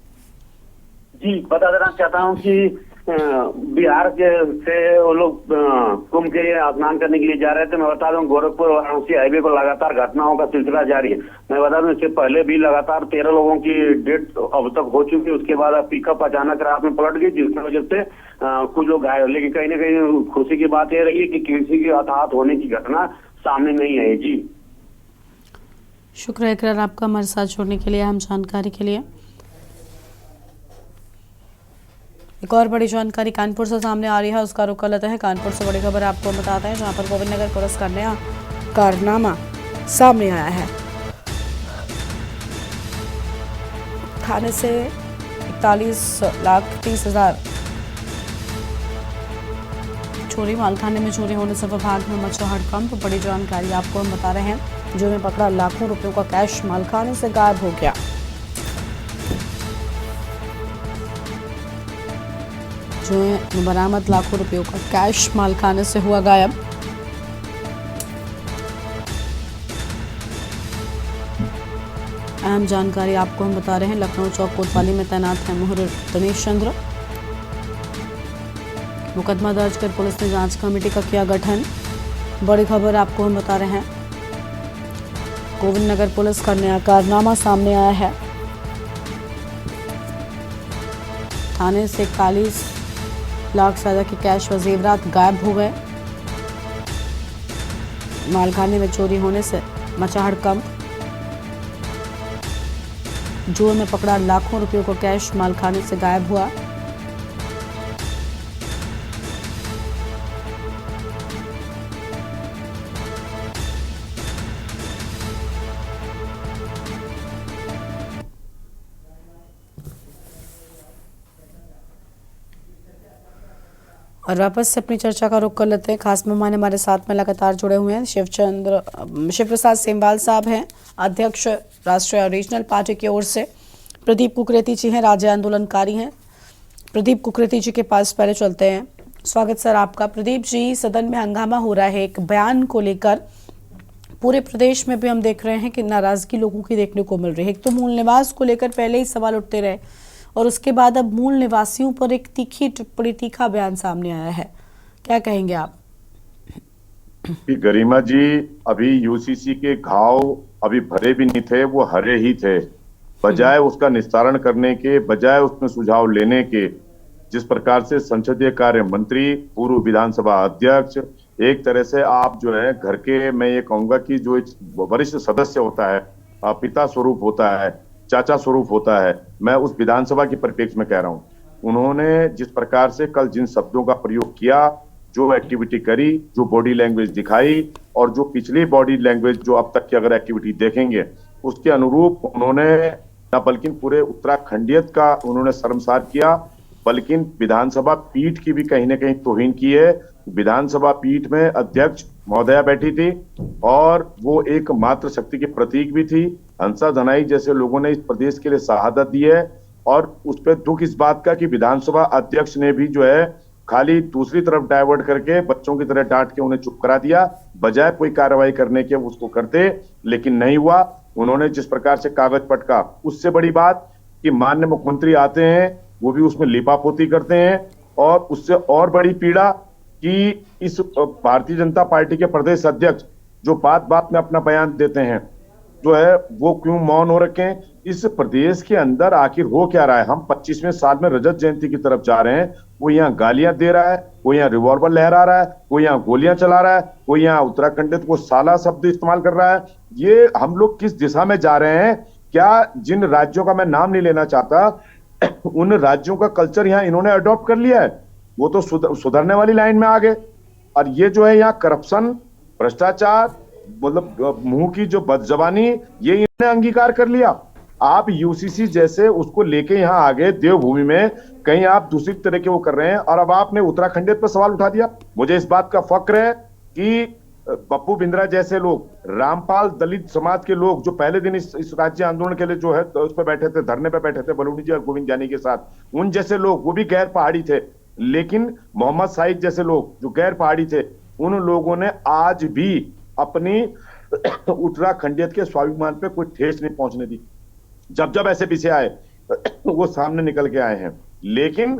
जी, बता देना चाहता हूं कि बिहार के से वो लोग कुंभ के लिए स्नान करने के लिए जा रहे थे। मैं बता दूं, गोरखपुर वाराणसी हाईवे पर लगातार घटनाओं का सिलसिला जारी है। मैं बता दूं, इससे पहले भी लगातार 13 लोगों की डेथ अब तक हो चुकी है। उसके बाद पिकअप अचानक रात में पलट गई, जिसकी वजह से कुछ लोग घायल। लेकिन कहीं ना कहीं खुशी की बात यह रही है कि किसी के हताहत होने की घटना सामने नहीं आई। जी, शुक्रिया इकरार आपका हमारे साथ जुड़ने के लिए, अहम जानकारी के लिए। एक और बड़ी जानकारी कानपुर से सामने आ रही है, उसका रुख कर लेते हैं। कानपुर से बड़ी खबर आपको बताते हैं, जहां पर गोविंद नगर पुलिस का नया कारनामा सामने आया है। थाने से 41,30,000 चोरी, मालखाने में चोरी होने से विभाग में मचा हड़कंप। बड़ी जानकारी आपको हम बता रहे हैं। जो में पकड़ा लाखों रुपयों का कैश मालखाने से गायब हो गया। जो में बरामद लाखों रुपयों का कैश मालखाने से हुआ गायब। अहम जानकारी आपको हम बता रहे हैं। लखनऊ चौक कोतवाली में तैनात है मोहर दिनेश चंद्र। मुकदमा दर्ज कर पुलिस ने जांच कमेटी का किया गठन। बड़ी खबर आपको हम बता रहे हैं। गोविंद नगर पुलिस का नया कारनामा सामने आया है। थाने से 41 लाख से ज्यादा की कैश व जेवरात गायब हो गए। मालखाने में चोरी होने से मचा हड़कंप। जोर में पकड़ा लाखों रुपयों को कैश मालखाने से गायब हुआ। और वापस से अपनी चर्चा का रुख कर लेते हैं। खास मेहमान हमारे साथ में लगातार जुड़े हुए हैं। शिव प्रसाद सेमवाल साहब हैं, अध्यक्ष राष्ट्रीय और रीजनल पार्टी की ओर से। प्रदीप कुकरेती जी हैं, राज्य आंदोलनकारी हैं। प्रदीप कुकरेती जी के पास पहले चलते हैं। स्वागत सर आपका। प्रदीप जी, सदन में हंगामा हो रहा है एक बयान को लेकर। पूरे प्रदेश में भी हम देख रहे हैं कि नाराजगी लोगों की देखने को मिल रही है। एक तो मूल निवास को लेकर पहले ही सवाल उठते रहे और उसके बाद अब मूल निवासियों पर एक तीखी टिप्पणी, तीखा बयान सामने आया है। क्या कहेंगे आप? गरिमा जी, अभी यूसीसी के घाव अभी भरे भी नहीं थे, वो हरे ही थे। बजाय उसका निस्तारण करने के, बजाय उसमें सुझाव लेने के, जिस प्रकार से संसदीय कार्य मंत्री, पूर्व विधानसभा अध्यक्ष, एक तरह से आप जो है घर के, मैं ये कहूंगा कि जो एक वरिष्ठ सदस्य होता है, पिता स्वरूप होता है, चाचा स्वरूप होता है, मैं उस विधानसभा के परिप्रेक्ष्य में कह रहा हूं। उन्होंने जिस प्रकार से कल जिन शब्दों का प्रयोग किया, जो एक्टिविटी करी, जो बॉडी लैंग्वेज दिखाई और जो पिछली बॉडी लैंग्वेज जो अब तक की अगर एक्टिविटी देखेंगे उसके अनुरूप उन्होंने न बल्कि पूरे उत्तराखंडियत का उन्होंने शर्मसार किया, बल्कि विधानसभा पीठ की भी कहीं ना कहीं तौहीन की है। विधानसभा पीठ में अध्यक्ष महोदया बैठी थी और वो एक मात्र शक्ति के प्रतीक भी थी। हंसा धनाई जैसे लोगों ने इस प्रदेश के लिए शहादत दी है और उस पर दुख इस बात का कि विधानसभा अध्यक्ष ने भी जो है खाली दूसरी तरफ डाइवर्ट करके बच्चों की तरह डांट के उन्हें चुप करा दिया, बजाय कोई कार्रवाई करने के उसको करते, लेकिन नहीं हुआ। उन्होंने जिस प्रकार से कागज पटका, उससे बड़ी बात कि माननीय मुख्यमंत्री आते हैं, वो भी उसमें लिपापोती करते हैं। और उससे और बड़ी पीड़ा कि इस भारतीय जनता पार्टी के प्रदेश अध्यक्ष जो बात बात में अपना बयान देते हैं, जो है वो क्यों मौन हो रखे हैं। इस प्रदेश के अंदर आखिर हो क्या रहा है? हम 25वें साल में रजत जयंती की तरफ जा रहे हैं। वो यहाँ गालियां दे रहा है, कोई यहाँ रिवॉल्वर लहरा रहा है, कोई यहाँ गोलियां चला रहा है, कोई यहाँ उत्तराखंडित को साला शब्द इस्तेमाल कर रहा है। ये हम लोग किस दिशा में जा रहे हैं? क्या जिन राज्यों का मैं नाम नहीं लेना चाहता, उन राज्यों का कल्चर यहाँ इन्होंने अडॉप्ट कर लिया है, वो तो सुधरने वाली लाइन में आ गए। और ये जो है यहाँ करप्शन, भ्रष्टाचार, मतलब मुंह की जो बदजबानी, ये इन्होंने अंगीकार कर लिया। आप यूसीसी जैसे उसको लेके यहाँ आ गए देवभूमि में, कहीं आप दूसरी तरह के वो कर रहे हैं और अब आपने उत्तराखंडियत पर सवाल उठा दिया। मुझे इस बात का फक्र है कि पप्पू बिंद्रा जैसे लोग, रामपाल दलित समाज के लोग जो पहले दिन इस राज्य आंदोलन के लिए जो है उस पर बैठे थे, धरने पे बैठे थे बलूनी जी और गोविंद जानी के साथ, उन जैसे लोग, वो भी गैर पहाड़ी थे, लेकिन मोहम्मद साहिद जैसे लोग जो गैर पहाड़ी थे, उन लोगों ने आज भी अपनी उत्तराखंडियत के स्वाभिमान पे कोई ठेस नहीं पहुंचने दी। जब जब ऐसे विषय आए वो सामने निकल के आए हैं, लेकिन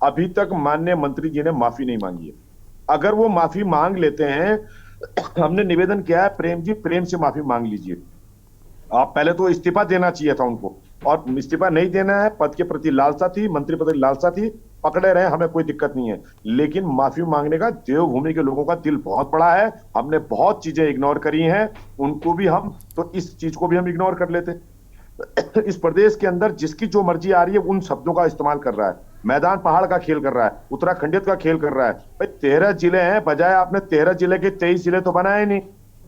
अभी तक माननीय मंत्री जी ने माफी नहीं मांगी है। अगर वो माफी मांग लेते हैं, हमने निवेदन किया है, प्रेम जी प्रेम से माफी मांग लीजिए। आप पहले तो इस्तीफा देना चाहिए था उनको, और इस्तीफा नहीं देना है, पद के प्रति लालसा थी, मंत्री पद की लालसा थी, पकड़े रहे, हमें कोई दिक्कत नहीं है, लेकिन माफी मांगने का देवभूमि के लोगों का दिल बहुत बड़ा है। हमने बहुत चीजें इग्नोर करी हैं, उनको भी हम, तो इस चीज को भी हम इग्नोर कर लेते। इस प्रदेश के अंदर जिसकी जो मर्जी आ रही है उन शब्दों का इस्तेमाल कर रहा है, मैदान पहाड़ का खेल कर रहा है, उत्तराखंडियत का खेल कर रहा है। भाई 13 जिले हैं, बजाय आपने 13 जिले के 23 जिले तो बनाए नहीं,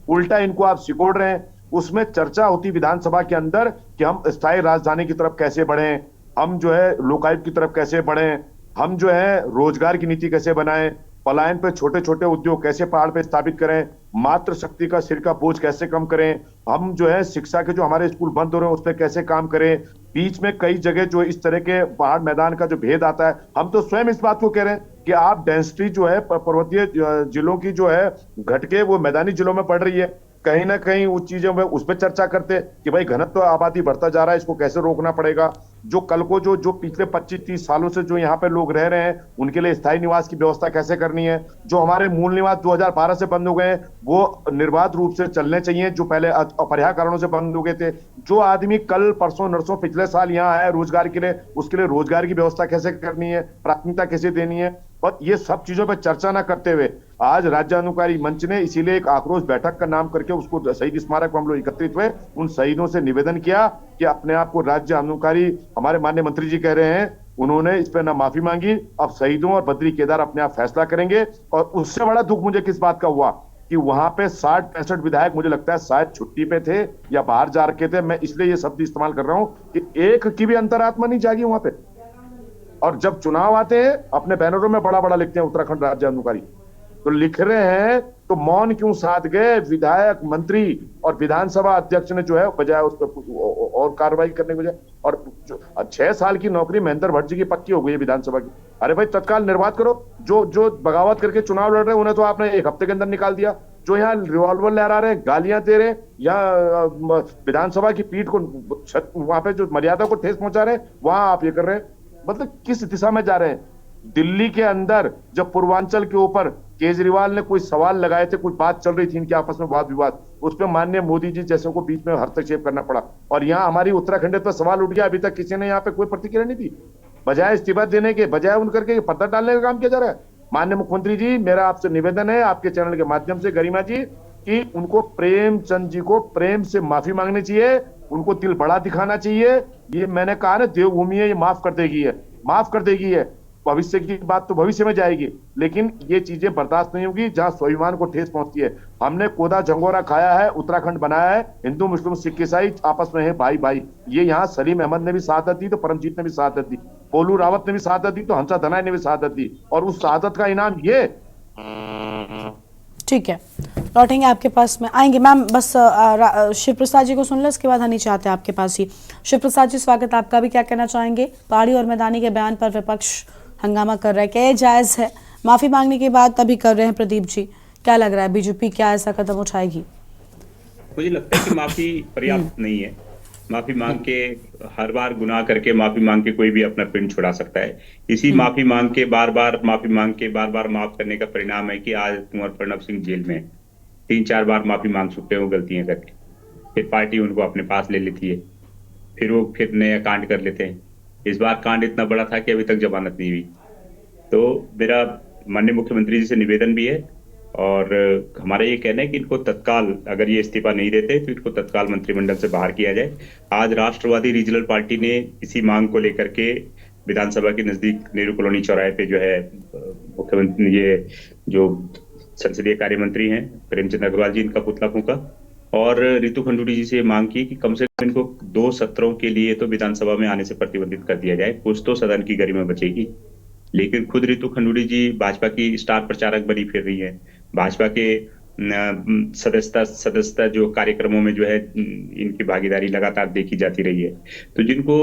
उल्टा इनको आप सिकोड़ रहे हैं। उसमें चर्चा होती विधानसभा के अंदर कि हम स्थायी राजधानी की तरफ कैसे बढ़ें, हम जो है लोकायुक्त की तरफ कैसे बढ़ें, हम जो है रोजगार की नीति कैसे बनाएं, पलायन पे छोटे छोटे उद्योग कैसे पहाड़ पे स्थापित करें, मातृ शक्ति का सिर का बोझ कैसे कम करें, हम जो है शिक्षा के जो हमारे स्कूल बंद हो रहे हैं उस पर कैसे काम करें। बीच में कई जगह जो इस तरह के पहाड़ मैदान का जो भेद आता है, हम तो स्वयं इस बात को कह रहे हैं कि आप डेंसिटी जो है पर्वतीय जिलों की जो है घट के वो मैदानी जिलों में पड़ रही है। कहीं ना कहीं उस चीजों में उस पर चर्चा करते कि भाई घनत्व आबादी बढ़ता जा रहा है, इसको कैसे रोकना पड़ेगा। जो कल को जो पिछले 25-30 सालों से जो यहाँ पे लोग रह रहे हैं उनके लिए स्थायी निवास की व्यवस्था कैसे करनी है। जो हमारे मूल निवास 2012 से बंद हो गए हैं वो निर्बाध रूप से चलने चाहिए, जो पहले अपरिहार्य कारणों से बंद हो गए थे। जो आदमी कल परसों नरसों पिछले साल यहाँ आया रोजगार के लिए, उसके लिए रोजगार की व्यवस्था कैसे करनी है, प्राथमिकता कैसे देनी है। और ये सब चीजों पर चर्चा न करते हुए आज राज्य अनुकारी मंच ने इसीलिए एक आक्रोश बैठक का नाम करके उसको शहीद स्मारक पर हम लोग एकत्रित हुए, उन शहीदों से निवेदन किया कि अपने आप को राज्य अनुकारी, हमारे माननीय मंत्री जी कह रहे हैं, उन्होंने इस पर ना माफी मांगी। अब शहीदों और बद्री केदार अपने आप फैसला करेंगे। और उससे बड़ा दुख मुझे किस बात का हुआ कि वहां पे 60-65 विधायक मुझे लगता है शायद छुट्टी पे थे या बाहर जा रखे थे। मैं इसलिए ये शब्द इस्तेमाल कर रहा हूं कि एक की भी अंतरात्मा नहीं जागी वहां पे। और जब चुनाव आते हैं अपने बैनरों में बड़ा बड़ा लिखते हैं उत्तराखंड राज्य अनुकारी, तो लिख रहे हैं तो मौन क्यों साध गए विधायक, मंत्री और विधानसभा अध्यक्ष ने जो है बजाय उस पर और कार्रवाई करने के बजाय। और 6 साल की नौकरी महेंद्र भट्ट जी की पक्की हो गई है विधानसभा की। अरे भाई तत्काल निर्वात करो। जो बगावत करके चुनाव लड़ रहे हैं उन्हें तो आपने 1 हफ्ते के अंदर निकाल दिया। जो यहाँ रिवॉल्वर लहरा रहे हैं, गालियां दे रहे हैं या विधानसभा की पीठ को वहां पे जो मर्यादा को ठेस पहुंचा रहे हैं, वहां आप ये कर रहे हैं। मतलब किस दिशा में जा रहे हैं। दिल्ली के अंदर जब पूर्वांचल के ऊपर केजरीवाल ने कोई सवाल लगाए थे, कुछ बात चल रही थी इनके आपस में वाद विवाद, उस पर माननीय मोदी जी जैसे को बीच में हस्तक्षेप करना पड़ा। और यहाँ हमारी उत्तराखंड पर सवाल उठ गया, अभी तक किसी ने यहाँ पे कोई प्रतिक्रिया नहीं दी। बजाय इस्तीफा देने के, बजाय उनकर के पर्दा डालने का काम किया जा रहा है। माननीय मुख्यमंत्री जी, मेरा आपसे निवेदन है आपके चैनल के माध्यम से गरिमा जी कि उनको प्रेमचंद जी को प्रेम से माफी मांगनी चाहिए, उनको दिल बड़ा दिखाना चाहिए। ये मैंने कहा ना, देवभूमि है, ये माफ कर देगी है। भविष्य की बात तो भविष्य में जाएगी, लेकिन ये चीजें बर्दाश्त नहीं होगी जहां स्वाभिमान को ठेस पहुंचती है। हमने कोदा झंगोरा खाया है, उत्तराखंड बनाया है, हिंदू मुस्लिम सिख ईसाई आपस में है भाई भाई। ये यहाँ सलीम अहमद ने भी शहादत दी तो परमजीत ने भी शहादत दी, पोलू रावत ने भी शहादत दी तो हंसा धनाई ने भी शहादत दी, और उस शहादत का इनाम ये। ठीक है, लौटेंगे आपके पास में, आएंगे मैम। बस शिव प्रसाद जी को सुन लो, इसके बाद आनी चाहते हैं आपके पास ही। शिव प्रसाद जी, स्वागत, आपका भी क्या कहना चाहेंगे? पहाड़ी और मैदानी के बयान पर विपक्ष हंगामा कर रहा है, क्या ये जायज है? माफी मांगने की बात तभी कर रहे हैं प्रदीप जी, क्या लग रहा है बीजेपी क्या ऐसा कदम उठाएगी? मुझे लगता है कि माफी पर्याप्त नहीं है। माफी मांग के हर बार गुनाह करके माफी मांग के कोई भी अपना पिंड छुड़ा सकता है। इसी माफी मांग के बार बार माफ करने का परिणाम है कि आज कुंवर प्रणब सिंह जेल में 3-4 बार माफी मांग चुके हैं वो गलतियां करके। फिर पार्टी उनको अपने पास ले लेती है, फिर नया कांड कर लेते हैं। इस बार कांड इतना बड़ा था कि अभी तक जमानत नहीं हुई। तो मेरा माननीय मुख्यमंत्री जी से निवेदन भी है और हमारा ये कहना है कि इनको तत्काल, अगर ये इस्तीफा नहीं देते तो इनको तत्काल मंत्रिमंडल से बाहर किया जाए। आज राष्ट्रवादी रीजनल पार्टी ने इसी मांग को लेकर के विधानसभा के नजदीक नेहरू कॉलोनी चौराहे पे जो है मुख्यमंत्री, ये जो संसदीय कार्य मंत्री हैं प्रेमचंद अग्रवाल जी, इनका पुतला फूंका और रितु खंडूड़ी जी से मांग की कि कम से कम इनको 2 सत्रों के लिए तो विधानसभा में आने से प्रतिबंधित कर दिया जाए, कुछ तो सदन की गरिमा बचेगी। लेकिन खुद रितु खंडूड़ी जी भाजपा की स्टार प्रचारक बनी फिर रही है। भाजपा के सदस्यता जो कार्यक्रमों में जो है इनकी भागीदारी लगातार देखी जाती रही है। तो जिनको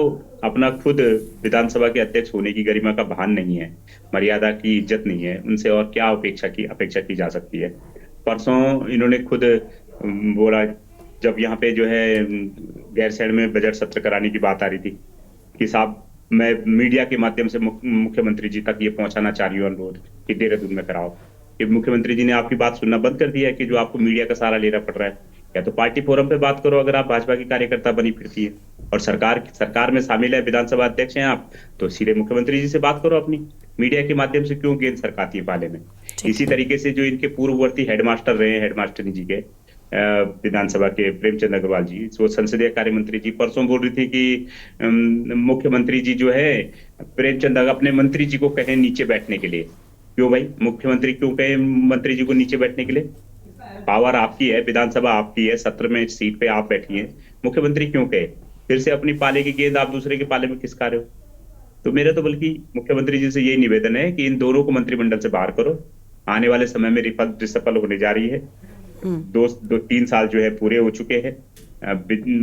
अपना खुद विधानसभा के अध्यक्ष होने की गरिमा का भान नहीं है, मर्यादा की इज्जत नहीं है, उनसे और क्या अपेक्षा की जा सकती है। परसों इन्होंने खुद बोला, जब यहाँ पे जो है गैरसैंण में बजट सत्र कराने की बात आ रही थी कि साहब मैं मीडिया के माध्यम से मुख्यमंत्री जी तक ये पहुंचाना चाह रही हूँ अनुरोध कि देहरादून में कराओ। कि मुख्यमंत्री जी ने आपकी बात सुनना बंद कर दिया है कि जो आपको मीडिया का सहारा लेना पड़ रहा है। या तो पार्टी फोरम पे बात करो अगर आप भाजपा की कार्यकर्ता बनी फिरती है और सरकार में शामिल है, विधानसभा अध्यक्ष हैं आप, तो सीधे मुख्यमंत्री जी से बात करो अपनी। मीडिया के माध्यम से क्यों गेंद सरकाती है पाले में? इसी तरीके से जो इनके पूर्ववर्ती हेडमास्टर रहे हैं, हेडमास्टरी जी के विधानसभा के प्रेमचंद अग्रवाल जी, वो संसदीय कार्य मंत्री जी, परसों बोल रही थी कि मुख्यमंत्री जी जो है प्रेमचंद अपने मंत्री जी को कहें नीचे बैठने के लिए। क्यों भाई, मुख्यमंत्री क्यों कहे मंत्री जी को नीचे बैठने के लिए? पावर आपकी है, विधानसभा आपकी है, सत्र में सीट पे आप बैठी हैं, मुख्यमंत्री क्यों कहे? फिर से अपनी पाले की गेंद आप दूसरे के पाले में खिसका रहे हो। तो मेरा तो बल्कि मुख्यमंत्री जी से यही निवेदन है कि इन दोनों को मंत्रिमंडल से बाहर करो आने वाले समय में रिसफल होने जा रही है। 3 साल जो है पूरे हो चुके हैं।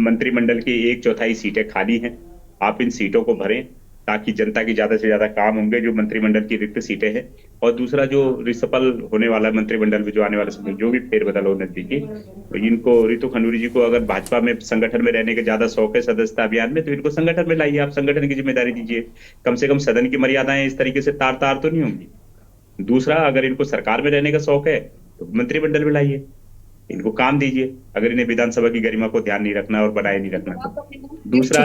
मंत्रिमंडल की 1/4 सीटें खाली हैं। आप इन सीटों को भरें ताकि जनता की ज्यादा से ज्यादा काम होंगे जो मंत्रिमंडल की रिक्त सीटें हैं। और दूसरा जो रिसफल होने वाला मंत्रिमंडल में जो आने वाले समय जो भी फेरबदल होने दीजिए, तो इनको रितु खंडूरी जी को अगर भाजपा में संगठन में रहने के ज्यादा शौक है सदस्यता अभियान में, तो इनको संगठन में लाइए, आप संगठन की जिम्मेदारी दीजिए। कम से कम सदन की मर्यादाएं इस तरीके से तार तो नहीं होंगी। दूसरा, अगर इनको सरकार में रहने का शौक है तो मंत्रिमंडल में लाइए, इनको काम दीजिए, अगर इन्हें विधानसभा की गरिमा को ध्यान नहीं रखना और बनाए नहीं रखना तो। दूसरा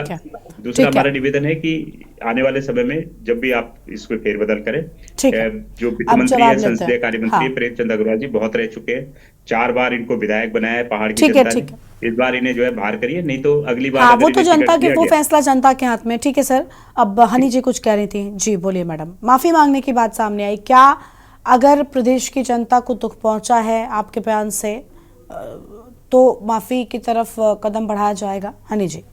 हमारा निवेदन है कि आने वाले समय में जब भी आप इसको फेरबदल करें, जो वित्त मंत्री है, संसदीय कार्य मंत्री प्रेमचंद अग्रवाल जी बहुत रह चुके हैं, 4 बार इनको विधायक बनाया है पहाड़ की जनता ने। इस बार इन्हें जो है बाहर करिए, नहीं तो अगली बार वो तो जनता के, वो फैसला जनता के हाथ में। ठीक है सर, अब हनी जी कुछ कह रही थी। जी बोलिए मैडम। माफी मांगने की बात सामने आई, क्या अगर प्रदेश की जनता को दुख पहुंचा है आपके बयान से तो माफी की तरफ कदम बढ़ाया जाएगा? हनी जी।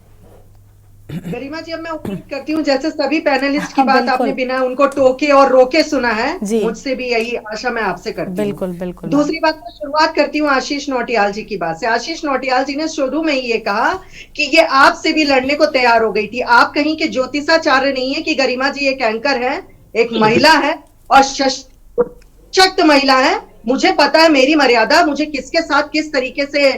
गरिमा जी, अब मैं उम्मीद करती हूँ जैसे सभी पैनलिस्ट की बात आपने बिना उनको टोके और रोके सुना है, मुझसे भी यही आशा मैं आपसे करती हूँ। बिल्कुल। दूसरी बात मैं शुरुआत करती हूँ आशीष नौटियाल जी की बात से। आशीष नौटियाल जी ने शुरू में ही ये कहा कि ये आपसे भी लड़ने को तैयार हो गई थी। आप कहीं के ज्योतिषाचार्य नहीं है कि गरिमा जी एक एंकर है, एक महिला है और सशक्त महिला है। मुझे पता है मेरी मर्यादा, मुझे किसके साथ किस तरीके से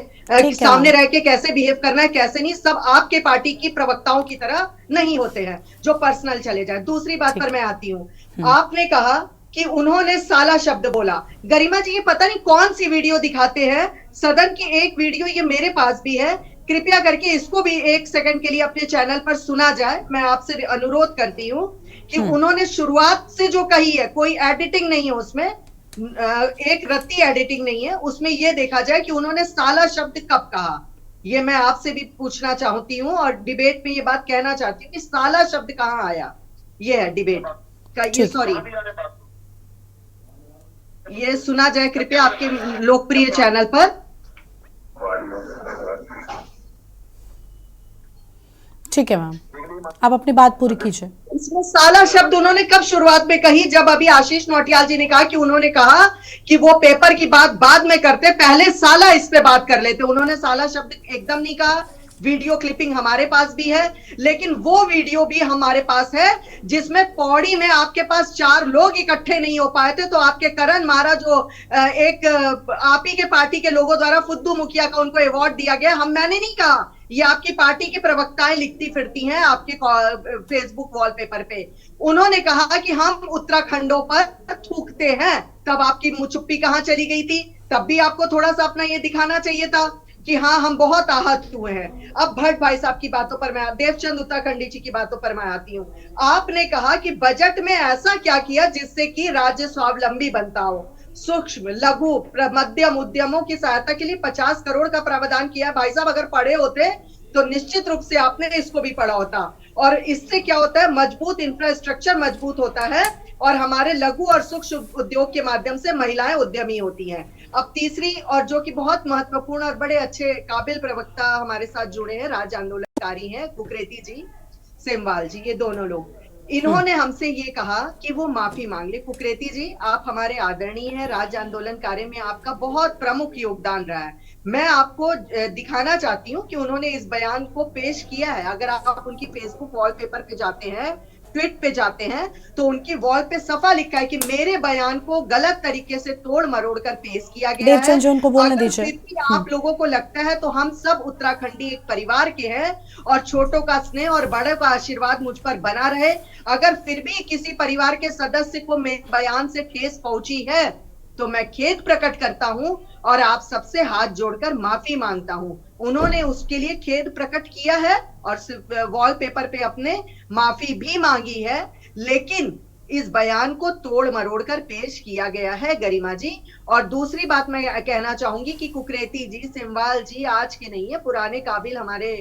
सामने रह के कैसे बिहेव करना है, कैसे नहीं। सब आपके पार्टी की प्रवक्ताओं की तरह नहीं होते हैं जो पर्सनल चले जाए। दूसरी बात पर मैं आती हूँ, आपने कहा कि उन्होंने साला शब्द बोला। गरिमा जी, ये पता नहीं कौन सी वीडियो दिखाते हैं, सदन की एक वीडियो ये मेरे पास भी है, कृपया करके इसको भी 1 सेकंड के लिए अपने चैनल पर सुना जाए। मैं आपसे अनुरोध करती हूँ कि उन्होंने शुरुआत से जो कही है, कोई एडिटिंग नहीं है उसमें, एक रत्ती एडिटिंग नहीं है उसमें, ये देखा जाए कि उन्होंने साला शब्द कब कहा। ये मैं आपसे भी पूछना चाहती हूँ और डिबेट में ये बात कहना चाहती हूँ कि साला शब्द कहाँ आया। ये है डिबेट का, ये सॉरी, ये सुना जाए कृपया आपके लोकप्रिय चैनल पर। ठीक है मैम, आप अपनी बात पूरी कीजिए। इसमें साला शब्द उन्होंने कब शुरुआत में कही? जब अभी आशीष नौटियाल जी ने कहा कि उन्होंने कहा कि वो पेपर की बात बाद में करते, पहले साला इस पे बात कर लेते। उन्होंने साला शब्द एकदम नहीं कहा। वीडियो क्लिपिंग हमारे पास भी है, लेकिन वो वीडियो भी हमारे पास है जिसमें पौड़ी में आपके पास 4 लोग इकट्ठे नहीं हो पाए थे, तो आपके करण मारा जो एक आप ही के पार्टी के लोगों द्वारा फुद्दू मुखिया का उनको अवार्ड दिया गया, मैंने नहीं कहा, ये आपकी पार्टी की प्रवक्ताएं लिखती फिरती हैं आपके फेसबुक वॉलपेपर पे। उन्होंने कहा कि हम उत्तराखंडों पर थूकते हैं, तब आपकी मुंह चुप्पी कहां चली गई थी? तब भी आपको थोड़ा सा अपना ये दिखाना चाहिए था कि हाँ हम बहुत आहत हुए हैं। अब भट्ट भाई साहब की बातों पर मैं, देवचंद उत्तराखंडी जी की बातों पर मैं आती हूँ। आपने कहा कि बजट में ऐसा क्या किया जिससे कि राज्य स्वावलंबी बनता हो। सूक्ष्म लघु मध्यम उद्यमों की सहायता के लिए 50 करोड़ का प्रावधान किया। भाई साहब, अगर पढ़े होते तो निश्चित रूप से आपने इसको भी पढ़ा होता। और इससे क्या होता है, मजबूत इंफ्रास्ट्रक्चर मजबूत होता है और हमारे लघु और सूक्ष्म उद्योग के माध्यम से महिलाएं उद्यमी होती हैं। अब तीसरी, और जो कि बहुत महत्वपूर्ण और बड़े अच्छे काबिल प्रवक्ता हमारे साथ जुड़े हैं, राज्य आंदोलनकारी हैं कुकरेती जी, सेमवाल जी, ये दोनों लोग, इन्होंने हमसे ये कहा कि वो माफी मांग ले। कुकरेती जी, आप हमारे आदरणीय हैं, राज्य आंदोलन कार्य में आपका बहुत प्रमुख योगदान रहा है। मैं आपको दिखाना चाहती हूँ कि उन्होंने इस बयान को पेश किया है। अगर आप उनकी फेसबुक वॉलपेपर पे जाते हैं, ट्वीट पे जाते हैं, तो उनकी वॉल पे सफा लिखा है कि मेरे बयान को गलत तरीके से तोड़ मरोड़ कर पेश किया गया है। अगर फिर भी आप लोगों को लगता है तो हम सब उत्तराखंडी एक परिवार के हैं और छोटों का स्नेह और बड़ों का आशीर्वाद मुझ पर बना रहे। अगर फिर भी किसी परिवार के सदस्य को मेरे बयान से ठेस पहुंची है तो मैं खेद प्रकट करता हूं और आप सबसे हाथ जोड़कर माफी मांगता हूं। उन्होंने उसके लिए खेद प्रकट किया है और वॉलपेपर पे अपने माफी भी मांगी है, लेकिन इस बयान को तोड़ मरोड़ कर पेश किया गया है गरिमा जी। और दूसरी बात मैं कहना चाहूंगी कि कुकरेती जी, सिमवाल जी आज के नहीं है, पुराने काबिल हमारे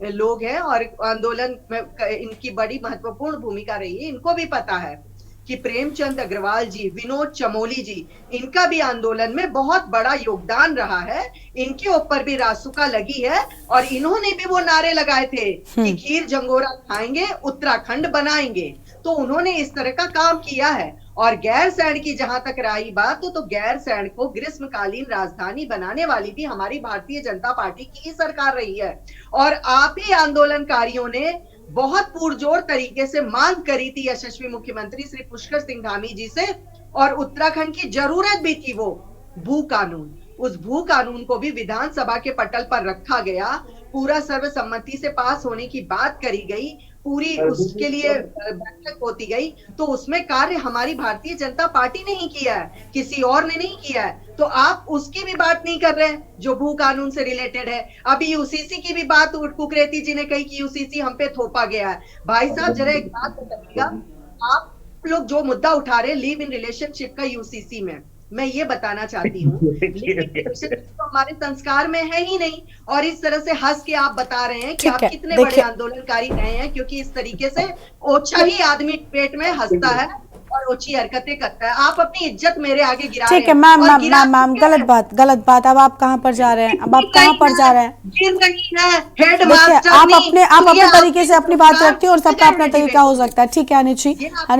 लोग हैं और आंदोलन में इनकी बड़ी महत्वपूर्ण भूमिका रही है। इनको भी पता है कि प्रेमचंद अग्रवाल जी, विनोद चमोली जी, इनका भी आंदोलन में बहुत बड़ा योगदान रहा है। इनके ऊपर भी रासुका लगी है और इन्होंने भी वो नारे लगाए थे कि खीर झंगोरा खाएंगे, उत्तराखंड बनाएंगे। तो उन्होंने इस तरह का काम किया है और गैरसैंण की जहां तक रही बात तो गैरसैंण को ग्रीष्मकालीन राजधानी बनाने वाली भी हमारी भारतीय जनता पार्टी की ही सरकार रही है। और आप ही आंदोलनकारियों ने बहुत पुरजोर तरीके से मांग करी थी यशस्वी मुख्यमंत्री श्री पुष्कर सिंह धामी जी से, और उत्तराखंड की जरूरत भी थी वो भू कानून। उस भू कानून को भी विधानसभा के पटल पर रखा गया, पूरा सर्वसम्मति से पास होने की बात करी गई, पूरी उसके लिए बैठक होती गई, तो उसमें कार्य हमारी भारतीय जनता पार्टी ने ही किया है, किसी और ने नहीं किया है। तो आप उसकी भी बात नहीं कर रहे हैं जो भू कानून से रिलेटेड है। अभी यूसीसी की भी बात कुकरेती जी ने कही कि यूसीसी हम पे थोपा गया है। भाई साहब जरा एक बात बताइएगा, आप लोग जो मुद्दा उठा रहे लिव इन रिलेशनशिप का यूसीसी में, मैं ये बताना चाहती हूँ तो हमारे संस्कार में है ही नहीं। और इस तरह से हंस के आप बता रहे हैं कि आप कितने बड़े आंदोलनकारी रहे हैं, क्योंकि इस तरीके से ओछा ही आदमी पेट में हंसता है और ओछी हरकतें करता है। आप अपनी इज्जत मेरे आगे गिरा रहे हैं। ठीक है मैम, गलत बात। अब आप कहाँ पर जा रहे हैं? अब आप कहाँ पर जा रहे हैं? गिर रही है हेडमास्टर। आप अपने तरीके से अपनी बात रखती हैं और सबका अपना तरीका हो सकता है। ठीक है अनिल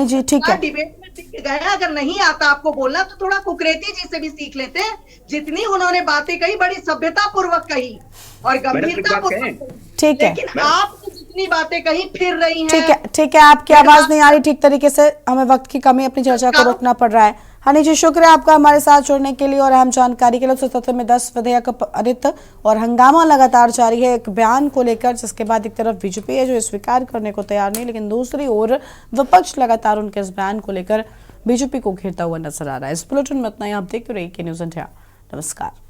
जी, ठीक है। डिबेट में गया, अगर नहीं आता आपको बोलना तो थोड़ा कुकरेती जी से भी सीख लेते हैं। जितनी उन्होंने बातें कही बड़ी सभ्यता पूर्वक कही और गंभीरता पूर्वक, ठीक है, लेकिन आप जितनी बातें कही फिर रही हैं। ठीक है, आपकी आवाज नहीं आ रही ठीक तरीके से, हमें वक्त की कमी, अपनी चर्चा को रोकना पड़ रहा है। हनी जी शुक्रिया आपका हमारे साथ जुड़ने के लिए और अहम जानकारी के लिए। सत्र में 10 विधेयक पारित और हंगामा लगातार जारी है एक बयान को लेकर, जिसके बाद एक तरफ बीजेपी है जो स्वीकार करने को तैयार नहीं, लेकिन दूसरी ओर विपक्ष लगातार उनके इस बयान को लेकर बीजेपी को घेरता हुआ नजर आ रहा है। इस बुलेटिन में इतना ही। आप देखते रहिए के न्यूज़ इंडिया। नमस्कार।